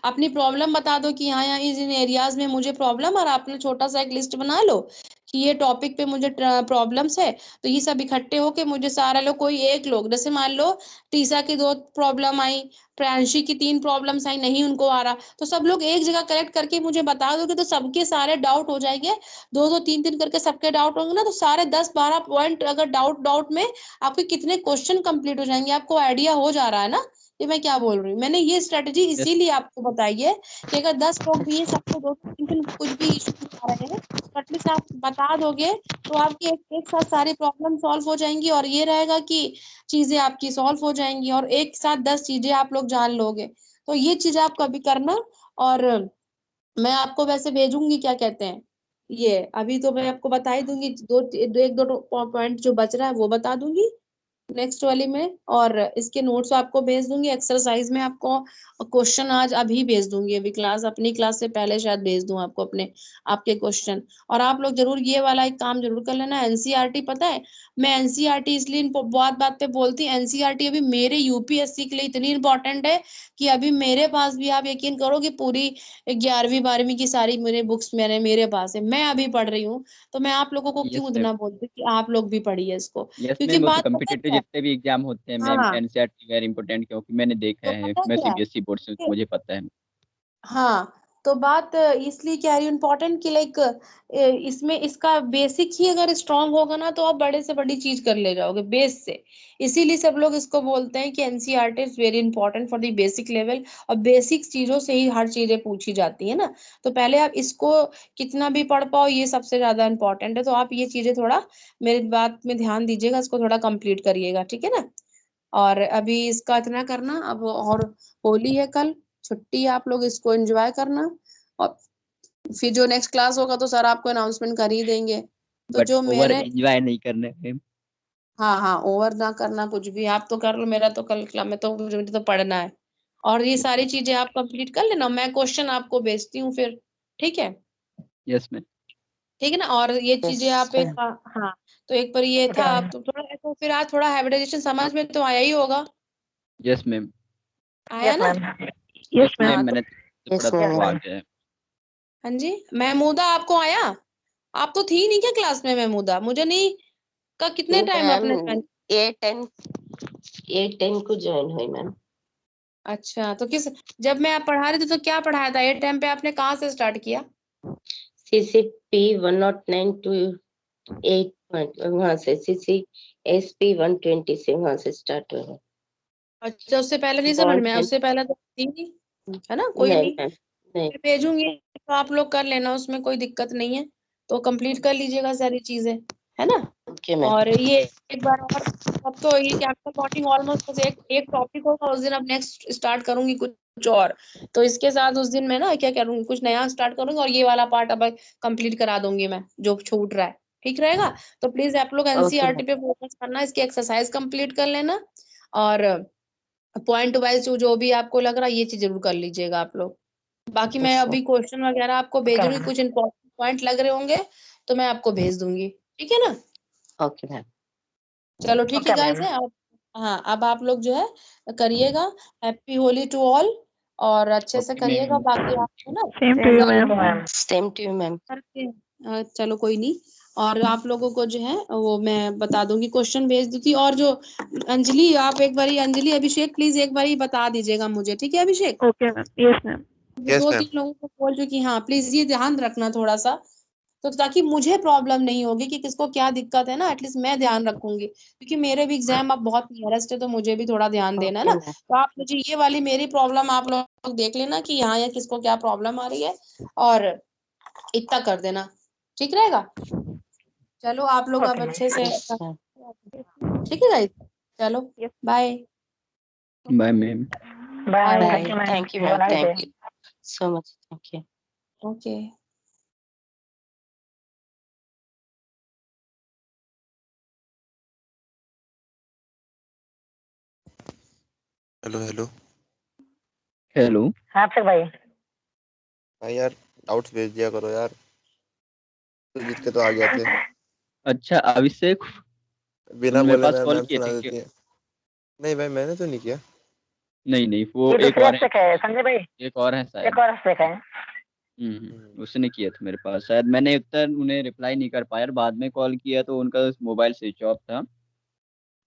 अपनी प्रॉब्लम बता दो कि यहाँ यहाँ इन एरियाज में मुझे प्रॉब्लम, और आपने छोटा सा एक लिस्ट बना लो कि ये टॉपिक पे मुझे प्रॉब्लम्स है। तो ये सब इकट्ठे होके मुझे सारा लोग, कोई एक लोग, जैसे मान लो टीसा की 2 प्रॉब्लम आई, प्रांशी की 3 प्रॉब्लम्स आई, नहीं उनको आ रहा, तो सब लोग एक जगह कलेक्ट करके मुझे बता दोगे तो सबके सारे डाउट हो जाएंगे। 2-2 3-3 करके सबके डाउट होंगे ना, तो सारे 10-12 पॉइंट अगर डाउट डाउट में आपके कितने क्वेश्चन कंप्लीट हो जाएंगे, आपको आइडिया हो जा रहा है ना ये मैं क्या बोल रही हूँ। मैंने ये स्ट्रेटेजी यस इसीलिए आपको बताई है कि अगर 10 लोग भी हैं, सबको 2-3 कुछ भी इश्यूज आ रहे हैं, तो एटलीस्ट आप बता दोगे तो आपकी एक साथ सारी प्रॉब्लम सॉल्व हो जाएंगी, और ये रहेगा कि चीजें आपकी सॉल्व हो जाएंगी और एक साथ 10 चीजें आप लोग जान लोगे। तो ये चीज आप कभी करना। और मैं आपको वैसे भेजूंगी, क्या कहते हैं, ये अभी तो मैं आपको बता ही दूंगी, एक दो पॉइंट जो बच रहा है वो बता दूंगी नेक्स्ट वाली में, और इसके नोट्स आपको भेज दूंगी। एक्सरसाइज में आपको क्वेश्चन आज अभी भेज दूंगी, अभी क्लास अपनी क्लास से पहले शायद भेज दूं आपको अपने आपके क्वेश्चन। और आप लोग जरूर ये वाला एक काम जरूर कर लेना, एनसीईआरटी। पता है मैं एनसीईआरटी इसलिए बात बात पे बोलती हूँ, एनसीईआरटी अभी मेरे यूपीएससी के लिए इतनी इंपॉर्टेंट है कि अभी मेरे पास भी, आप यकीन करो कि पूरी 11वीं 12वीं की सारी मेरे बुक्स मेरे पास है, मैं अभी पढ़ रही हूँ। तो मैं आप लोगों को क्यों यस मैम। इतना बोलती हूँ कि आप लोग भी पढ़िए इसको, यस क्योंकि मैम, वो तो बात पता है कॉम्पिटिटिव क्या है? जितने भी एग्जाम होते हैं मैम, हाँ, एनसीईआरटी वेरी इंपॉर्टेंट, क्योंकि मैंने देखा तो है, पता है मैं क्या है सीबीएसई बोर्ड से, तो कि मुझे पता है। हाँ, तो बात इसलिए कह रही हूँ इम्पोर्टेंट कि लाइक इसमें इसका बेसिक ही अगर स्ट्रांग होगा ना तो आप बड़े से बड़ी चीज कर ले जाओगे बेस से। इसीलिए सब लोग इसको बोलते हैं कि NCERT is very important for the basic level, और बेसिक चीजों से ही हर चीजें पूछी जाती है ना। तो पहले आप इसको कितना भी पढ़ पाओ, ये सबसे ज्यादा इंपॉर्टेंट है। तो आप ये चीजें थोड़ा मेरी बात में ध्यान दीजिएगा, इसको थोड़ा कंप्लीट करिएगा, ठीक है ना। और अभी इसका इतना करना अब, और होली है कल, छुट्टी है, आप लोग इसको एंजॉय करना। और फिर जो नेक्स्ट क्लास होगा तो सर आपको अनाउंसमेंट कर ही देंगे। तो बट जो ओवर मैंने, एंजॉय नहीं करना है मैम। हाँ हाँ, ओवर ना करना कुछ भी, आप तो कर लो, मेरा तो कल क्लास में तो मुझे तो पढ़ना है। और ये सारी चीजें आप कंप्लीट कर लेना, मैं क्वेश्चन आपको भेजती हूँ फिर, ठीक है। Yes ma'am. ठीक है ना, और ये यस चीजें आप एक, मैम। हाँ, तो एक बार ये था, ओके आप मैम। तो थोड़ा तो फिर आज थोड़ा हाइब्रिडाइजेशन समझ में तो आया ही होगा, यस मैम। आया यस ना। मैम। Yes yes ma'am. हाँ मैम, तो, मैंने तो पढ़ा यस था यस वो आ मैम। मैम। गया है। हाँ जी, महमूदा आपको आया? आप तो थी नहीं क्या क्लास में महमूदा, मुझे नहीं का कितने टाइम मैम आपने spend-? ये 10 ये 10 को ज्वाइन हुई मैम। अच्छा, तो किस, जब मैं आप पढ़ा रही थी तो क्या पढ़ाया था, ये टाइम पे आपने कहाँ से स्टार्ट किया? सीसीपी 109 टू 8 पॉइंट वहां से, सीसीएसपी 120 से वहां से स्टार्ट हुआ। अच्छा, उससे पहले नहीं समझ बॉन्ड में आया, है। उससे पहले तो थी नहीं, है ना, कोई नहीं नहीं। मैम, नहीं। मैं भेजूंगी तो आप लोग कर लेना, उसमें कोई दिक्कत नहीं है। तो कंप्लीट कर लीजिएगा सारी चीजें, है ना। Okay ma'am. और ये एक बार और, अब तो ये कैपिटल बॉन्डिंग ऑलमोस्ट बस एक एक टॉपिक होगा उस दिन, अब नेक्स्ट स्टार्ट करूंगी कुछ और। तो इसके साथ उस दिन मैं ना क्या करूंगी, कुछ नया स्टार्ट करूंगी, और ये वाला पार्ट अब कंप्लीट करा दूंगी मैं जो छूट रहा है, ठीक रहेगा। तो प्लीज आप लोग ओके मैम। एनसीईआरटी पे फोकस करना, इसकी एक्सरसाइज कंप्लीट कर लेना। और पॉइंट वाइज जो भी आपको लग रहा है ये चीज जरूर कर लीजिएगा आप लोग। बाकी मैं यस अभी क्वेश्चन वगैरह आपको ओके भेजूंगी, मैम। कुछ इंपॉर्टेंट पॉइंट लग रहे होंगे तो मैं आपको भेज दूंगी, ठीक है ना। Okay ma'am. चलो ठीक है ओके गाइस मैम। है अब, हाँ अब आप लोग जो है करिएगा। हैप्पी होली टू ऑल, और अच्छे से ओके करिएगा, मैम। बाकी आपको ना same to same you to ma'am. You ma'am. Same to you ma'am. करके चलो कोई नहीं। और आप लोगों को जो है वो मैं बता दूंगी, क्वेश्चन भेज दूंगी। और जो अंजलि, आप एक बारी, अंजलि अभिषेक प्लीज एक बारी बता दीजिएगा मुझे, ठीक है Abhishek. Okay ma'am. Yes ma'am. Yes दो मैम। तीन लोगों को बोल चुकी, हाँ प्लीज ये ध्यान रखना थोड़ा सा, तो ताकि मुझे प्रॉब्लम नहीं होगी कि किसको क्या दिक्कत है ना, एटलीस्ट मैं ध्यान रखूंगी, क्योंकि मेरे भी एग्जाम अब बहुत नियरेस्ट है, तो मुझे भी थोड़ा ध्यान देना है ओके ना। मैम। तो आप मुझे ये वाली मेरी प्रॉब्लम आप लोग देख लेना कि यहाँ या किसको क्या प्रॉब्लम आ रही है, और इतना कर देना, ठीक रहेगा। चलो आप लोग अब ओके अच्छे मैम। से, यस मैम। ठीक है गाइस, चलो yes. Bye. Bye ma'am. Bye. Bye. Thank bye. You ma'am. Thank you have ma'am, a nice thank day. You so much, thank you. Okay. Hello hello. Hello. हाँ अभिषेक भाई। भाई यार डाउट्स भेज दिया करो यार, सुजीत के तो आ गए थे, अच्छा अभिषेक, बिना तुम मेरे बोले पास मैं कॉल मैम किए सुना थे क्या? देती है। नहीं भाई मैंने तो नहीं किया। नहीं नहीं, वो ये एक दूसरे और है, अभिषेक है संजय भाई। एक और है एक शायद। और अभिषेक है। उसने किया था मेरे पास, शायद मैंने उत्तर उन्हें रिप्लाई नहीं कर पाया, और बाद में कॉल किया तो उनका मोबाइल स्विच ऑफ था,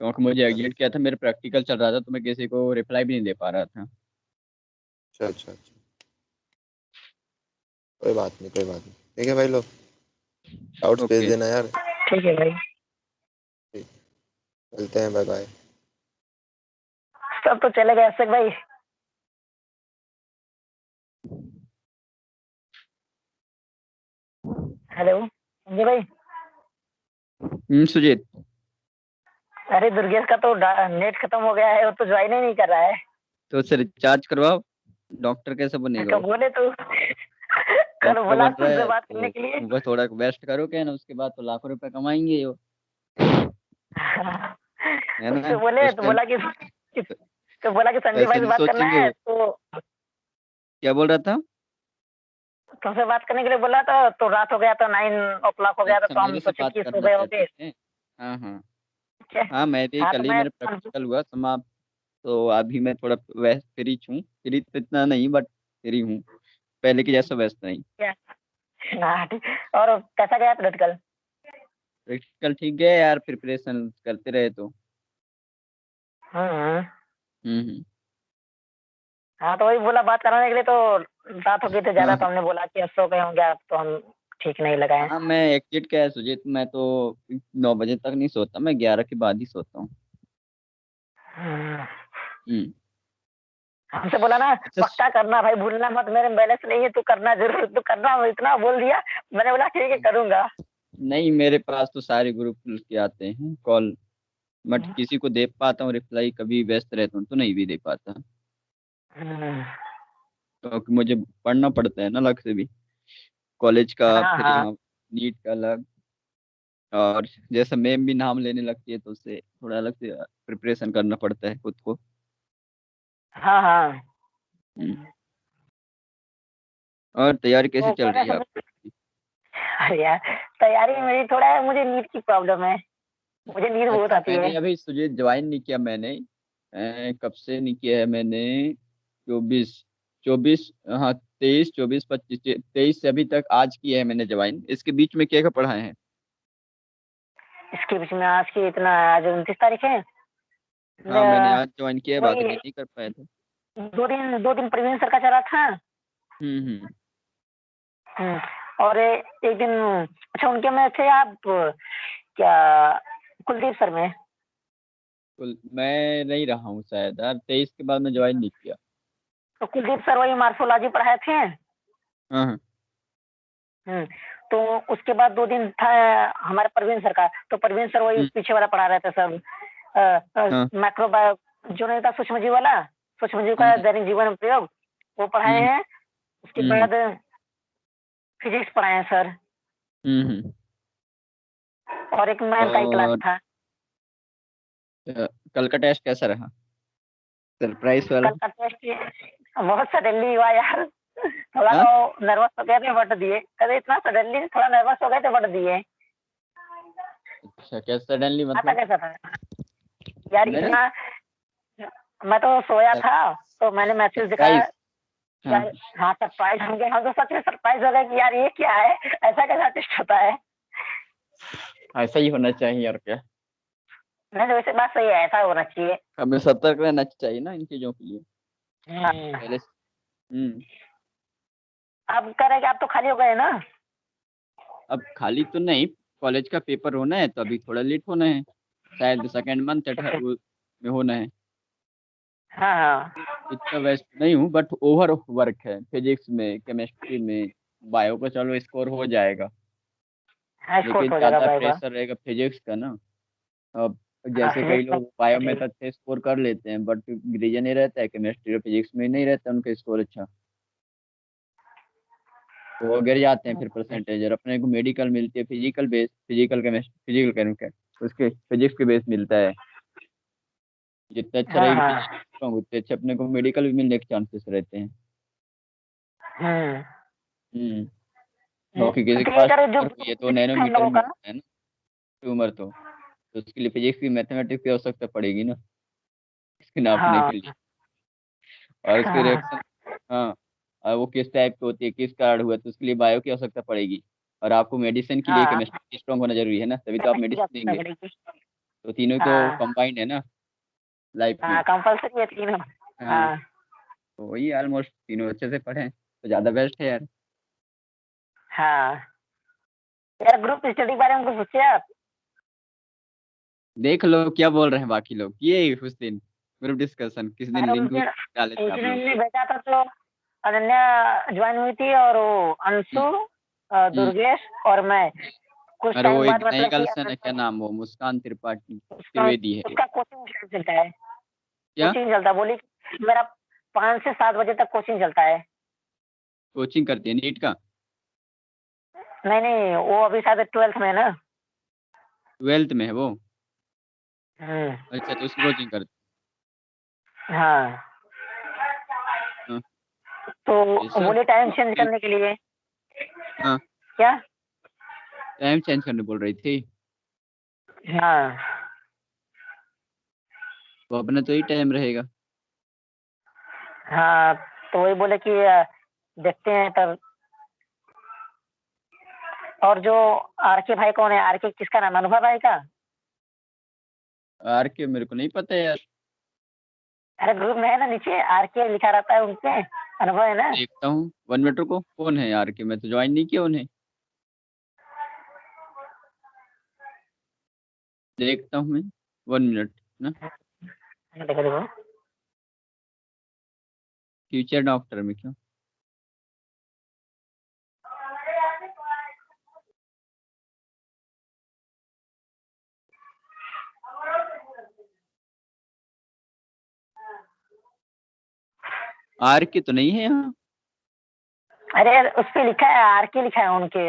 क्योंकि मुझे अच्छा एग्जिट किया था, मेरा प्रैक्टिकल चल रहा था, तो मैं किसी को रिप्लाई भी नहीं दे पा रहा था। अच्छा अच्छा अच्छा, कोई बात नहीं कोई बात नहीं, ठीक है भाई, लो डाउट्स भेज ओके। देना यार। ठीक है भाई। ठीक, मिलते हैं, बाय बाय। सब तो चले गए अभिषेक भाई। हेलो संजय भाई। सुजीत। अरे दुर्गेश का तो नेट खत्म हो गया है, वो तो ज्वाइन ही नहीं कर रहा है। तो उससे रिचार्ज करवाओ, डॉक्टर कैसे बनेगा तो वो? बोले तो कल डॉक्टर बोला बन रहा तुमसे है बात करने तो के लिए। वो थोड़ा वेस्ट करो क्या ना, उसके बाद तो लाखों रुपए कमाएंगे वो, है ना? तो बोले उस तो टाइम, बोला कि तो बोला कि संजय भाई ऐसे से नहीं बात करना सोचेंगे है, वो। तो क्या बोल रहा था? तुमसे बात करने के लिए बोला था, तो रात हो गया था, 9 o'clock हो गया था, अच्छा, तो हम मेरे से सोचे बात कि सो करना गए चाहते होगे। थे। हाँ हाँ। ठीक है। हाँ, मैं भी हाँ तो कल ही मैं मेरा प्रैक्टिकल हुआ समाप्त, तो अभी मैं थोड़ा व्यस्त फ्री हूँ, फ्री तो इतना नहीं बट फ्री हूँ, पहले की जैसा व्यस्त नहीं। क्या। हाँ ठीक। और कैसा गया प्रैक्टिकल। प्रैक्टिकल ठीक है यार, प्रिपरेशन करते रहे तो। हम्म। हम्म। हाँ तो वही बोला बात कराने के लिए, तो रात हो गई थी ज्यादा, हाँ तो हमने बोला कि अब सो गए होंगे आप, तो हम ठीक नहीं लगाए। हाँ, मैं एग्जिट क्या है सुजीत, मैं तो 9 बजे तक नहीं सोता, मैं 11 के बाद ही सोता हूँ। हम्म। हम्म। हमसे बोला ना अच्छा पक्का करना भाई, भूलना मत, मेरे बैलेंस नहीं है, तू करना जरूर, तू करना, इतना बोल दिया। मैंने बोला ठीक है करूंगा। नहीं, मेरे पास तो सारे ग्रुप के आते हैं कॉल, बट किसी को दे पाता हूँ रिप्लाई, कभी व्यस्त रहता हूँ तो नहीं भी दे पाता, हम्म। क्योंकि मुझे पढ़ना पड़ता है ना अलग से भी, कॉलेज का, हाँ फिर हाँ। यहाँ नीट का अलग, और जैसे मैम भी नाम लेने लगती है तो उससे थोड़ा अलग से प्रिपरेशन करना पड़ता है खुद को। हाँ हाँ। हम्म। और तैयारी कैसी तो चल कहने रही है समझ। आपकी? अरे यार तैयारी में मेरी थोड़ा है, मुझे नीट की प्रॉब्लम है, मुझे नींद बहुत अच्छा, आती है। मैंने अभी तुझे ज्वाइन नहीं किया मैंने, कब से नहीं किया है मैंने? 24, 24, हाँ 23, 24, 25, 23 से अभी तक आज किया है मैंने ज्वाइन, इसके बीच में क्या क्या पढ़ाए हैं? इसके बीच में आज की इतना, आज 29 तारीख है। हाँ, मैंने न- आज ज्वाइन किया है, बाकी दिन वही नहीं कर पाए थे। 2 दिन प्रवीण सर का चला था। हम्म। हम्म। और एक दिन, अच्छा उनके में थे आप क्या, कुलदीप सर में। मैं नहीं रहा हूँ शायद यार, 23 के बाद मैं ज्वाइन नहीं किया। तो कुलदीप सर वही मार्फोलॉजी पढ़ाए थे। हाँ हाँ। हम्म। तो उसके बाद 2 दिन था हमारे प्रवीण सर का, तो प्रवीण सर वही हम्म, पीछे वाला पढ़ा रहे थे सब, हाँ। मैक्रोबायो जो नहीं था, सूक्ष्म जीव वाला, सूक्ष्म जीव का हम्म दैनिक जीवन में प्रयोग, वो पढ़ाए हम्म हैं। उसके हम्म बाद फिजिक्स पढ़ाए हैं सर। हम्म। और एक मैथ का ही क्लास और था। कल का टेस्ट कैसा रहा, सरप्राइज वाला? कल का टेस्ट बहुत सडनली हुआ यार, थोड़ा हाँ। तो नर्वस हो गए थे बट दिए, कल इतना सडनली थोड़ा नर्वस हो गए थे बट दिए। अच्छा, क्या सडनली आता मतलब? कैसा था यार मैंने इतना, मैं तो सोया था, तो मैंने मैसेज देखा सरप्राइज। हाँ, यार। हाँ सरप्राइज हो गए हम, तो सच में सरप्राइज हो गए कि यार ये क्या है, ऐसा कैसा टेस्ट होता है। ऐसा ही होना चाहिए और क्या, नहीं वैसे बात सही है, ऐसा होना चाहिए। हमें सतर्क रहना चाहिए ना इन चीजों के लिए हाँ। पहले से। हम्म। अब कह रहे कि आप तो खाली हो गए ना। अब खाली तो नहीं, कॉलेज का पेपर होना है तो अभी थोड़ा लेट होना है, शायद सेकेंड मंथ में होना है। हाँ हाँ। इतना व्यस्त नहीं हूँ, बट ओवर वर्क है, फिजिक्स में, केमिस्ट्री में, बायो का चलो स्कोर हो जाएगा, हाँ स्कोर लेकिन हो जाएगा ज्यादा भाई का। प्रेशर रहेगा फिजिक्स का ना। अब हाँ जैसे कई फिजिक्स लोग बायो में में। तो अच्छे स्कोर कर लेते हैं, बट रीजन ही रहता है केमिस्ट्री और फिजिक्स में नहीं रहता उनका स्कोर अच्छा, तो वो गिर जाते हैं फिर परसेंटेज, और अपने को मेडिकल मिलती है physical base, physical chemistry, physical chemical, उसके फिजिक्स के बेस मिलता है। जितना अच्छा हाँ रहेगा हाँ स्ट्रॉन्ग उतने अच्छे अपने को मेडिकल भी मिलने के चांसेस रहते हैं। हम्म और किसी के तो ये पास करे जो ट्यूमर हुई है तो फिजिक्स है हम नैनोमीटर लोगों में का। होता है ना ट्यूमर, तो उसके लिए फिजिक्स की मैथमेटिक्स की आवश्यकता पड़ेगी ना इसके नापने हाँ के लिए। और उसके हाँ रिएक्शन, हाँ, और वो किस टाइप की होती है, किस कारण हुआ, तो उसके लिए बायो की आवश्यकता पड़ेगी। और आपको मेडिसिन के लिए हाँ केमिस्ट्री स्ट्रॉन्ग होना जरूरी है ना, तभी तो आप मेडिसिन देंगे। पड़ेगी। तो तीनों तो हाँ कंबाइंड है ना लाइफ में। हाँ कंपल्सरी है तीनों। हाँ, हाँ तो वही ऑलमोस्ट तीनों अच्छे से पढ़े तो ज़्यादा बेस्ट है यार। हाँ यार ग्रुप स्टडी बारे में कुछ सोचे आप? देख लो क्या बोल रहे हैं बाकी लोग, ये उस दिन ग्रुप डिस्कशन किस दिन यार उस लिंक दिन डाले थे आप लोग। इंसिडेंट में भेजा था तो अनन्या ज्वाइन हुई थी और वो अंशु, हम्म, हम्म। दुर्गेश और मैं कुछ और वो टाइम एक बाद नई मतलब कि गर्ल्स है ना, क्या नाम, वो मुस्कान त्रिपाठी उसका त्रिवेदी है उसका कोचिंग चलता है। क्या? कोचिंग चलता है, बोली कि मेरा 5 से 7 बजे तक कोचिंग चलता है। कोचिंग करती है नीट का? नहीं नहीं वो अभी शायद 12th में है ना। 12th में है वो? हम्म अच्छा, तो उसकी कोचिंग करती हाँ है। हाँ, तो ऐसा बोले टाइम चेंज ओके। करने के लिए। हाँ, क्या? टाइम चेंज करने बोल रही थी। हाँ वो अपना तो ही टाइम रहेगा। हाँ तो वही बोले कि देखते हैं तब। और जो आर के भाई कौन है, आर के किसका नाम, अनुभव भाई का? आर के मेरे को नहीं पता यार। अरे ग्रुप में है ना, नीचे आर के लिखा रहता है उनपे, अनुभव है ना। देखता हूँ 1 मिनट को, कौन है आर के, मैं तो ज्वाइन नहीं किया उन्हें। देखता हूँ मैं, 1 मिनट ना। देखो देखो। फ्यूचर डॉक्टर में क्यों? आर के तो नहीं है यहाँ। अरे उस पे लिखा है आर के लिखा है उनके,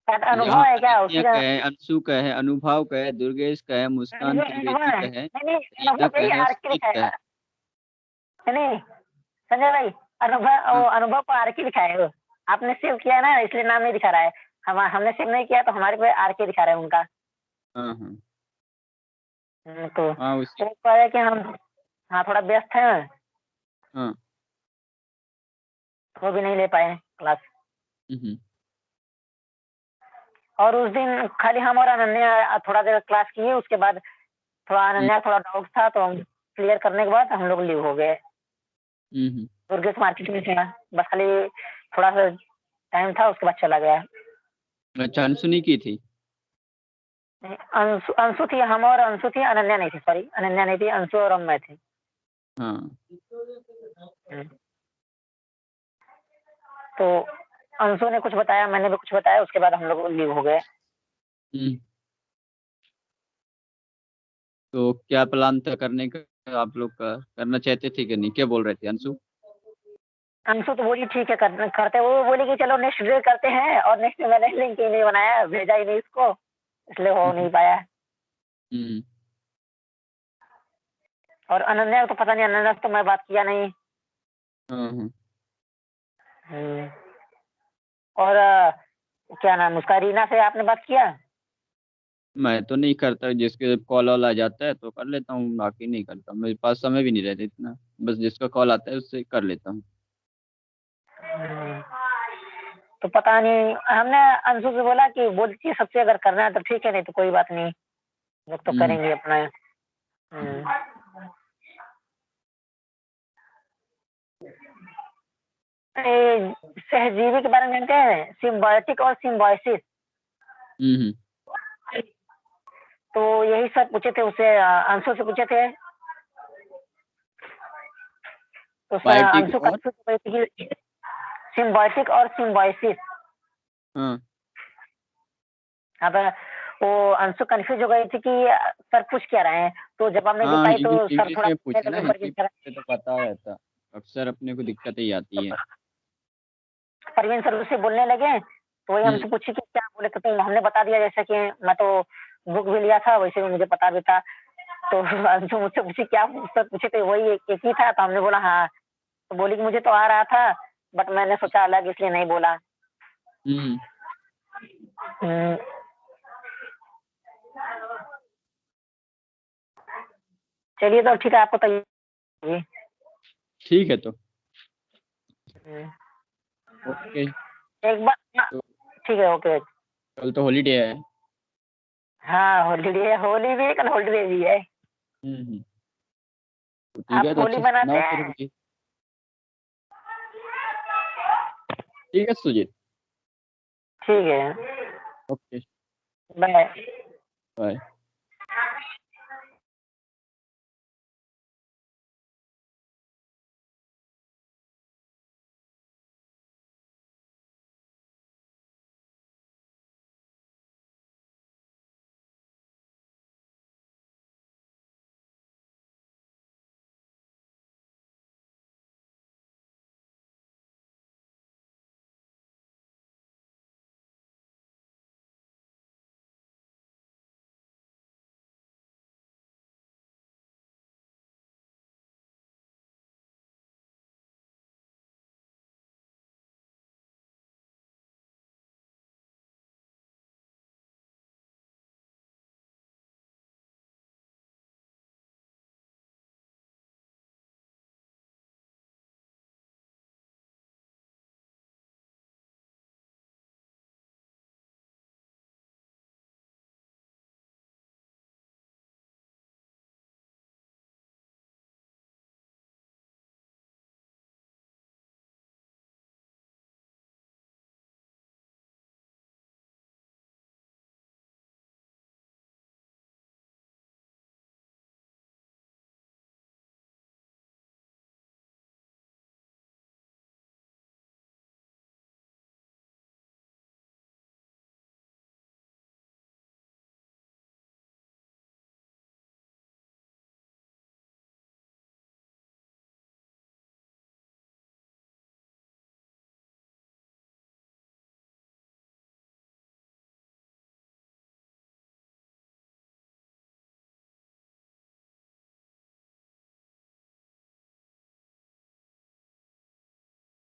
शायद अनुभव यहाँ है क्या अनन्या उसी का का। है, अंशु का है, अनुभव का है, दुर्गेश का है, मुस्कान अनुभव अनुभव त्रिवेदी है, का है, नहीं नहीं रीना अनुभव का भाई है, आर के सुमित लिखा का है। है। नहीं नहीं संजय भाई, अनुभव हाँ, वो अनुभव को आर के लिखा है वो। आपने सेव किया ना इसलिए नाम नहीं दिखा रहा है। हमने सेव नहीं किया तो हमारे पे आर के दिखा रहा है उनका। हाँ, हाँ, तो हाँ, उसी। वो कह रहे कि हम हाँ थोड़ा व्यस्त हैं, हाँ। वो भी नहीं ले पाए क्लास। हम्म। और उस दिन खाली हम और अनन्या थोड़ा देर क्लास किए, उसके बाद थोड़ा हम्म। अनन्या थोड़ा डाउट था तो हम क्लियर करने के बाद हम लोग लीव हो गए। हम्म। दुर्गेश मार्केट में था, बस खाली थोड़ा सा टाइम था उसके बाद चला गया। अच्छा, अंशु नहीं की थी? अंशु अंशु थी, हम और अंशु थी, अनन्या नहीं थी, सॉरी अनन्या नहीं थी, अंशु और हम मैं थे। हाँ। हम्म। तो अंशु ने कुछ बताया, मैंने भी कुछ बताया, उसके बाद हम लोग लीव हो गए। हम्म। तो क्या प्लान था करने का आप लोग का, करना चाहते थे कि नहीं, क्या बोल रहे थे अंशु? अंशु तो बोली ठीक है करते, वो बोली कि चलो नेक्स्ट डे करते हैं, और नेक्स्ट डे मैंने लिंक ही नहीं बनाया, भेजा ही नहीं इसको, इसलिए हो हम्म। नहीं पाया। हम्म। और अनन्या को तो पता नहीं, अनन्या से तो मैं बात किया नहीं। हाँ, हाँ। हम्म। और क्या नाम उसका, रीना से आपने बात किया? मैं तो नहीं करता, जिसके कॉल वॉल आ जाता है तो कर लेता हूँ, बाकी नहीं करता, मेरे पास समय भी नहीं रहता इतना। बस जिसका कॉल आता है उससे कर लेता हूँ। हम्म। तो पता नहीं, हमने अंशु से बोला कि बोलती है सबसे, अगर करना है तो ठीक है, नहीं तो कोई बात नहीं, लोग तो हम्म। करेंगे अपना। हम्म। हम्म। ये सहजीवी के बारे में जानते हैं, सिम्बायोटिक और सिम्बायोसिस। हम्म। तो यही सब पूछे थे उससे, अंशु से पूछे थे। तो बायोटिक अंशु और? कंफ्यूज हो गई थी कि सिम्बायोटिक और सिम्बायोसिस। हाँ, अब वो अंशु कंफ्यूज हो गई थी कि सर पूछ क्या रहे हैं, तो जवाब नहीं दे हाँ, पाई, तो सर इंग्लिश थोड़ा में पूछने पूछे ना, लगे हिंदी परवीन सर। में तो पता रहता, अक्सर अपने को दिक्कत ही आती है। परवीन सर उससे बोलने लगे, तो वही हम्म। हमसे पूछी कि क्या बोले, तो हमने बता दिया जैसे कि मैं तो बुक भी लिया था, वैसे भी मुझे पता भी था। तो अंशु मुझसे पूछी क्या पुस्तक पूछे थे, वही एक ही था। तो हमने बोला हाँ। तो बोली कि मुझे तो आ रहा था बट मैंने सोचा अलग इसलिए नहीं बोला। हम्म। हम्म, चलिए तो ठीक है, आपको तैयारी। ठीक है तो हम्म, ओके। एक बार तो ठीक है, ओके। कल तो हॉलीडे है। हाँ होली होली भी है, कल हॉलीडे भी है। तो ठीक है, आप तो होली अच्छे से मनाते मनाओ फिर हैं? होली। ठीक है सुजीत। ठीक है, ओके बाय। बाय।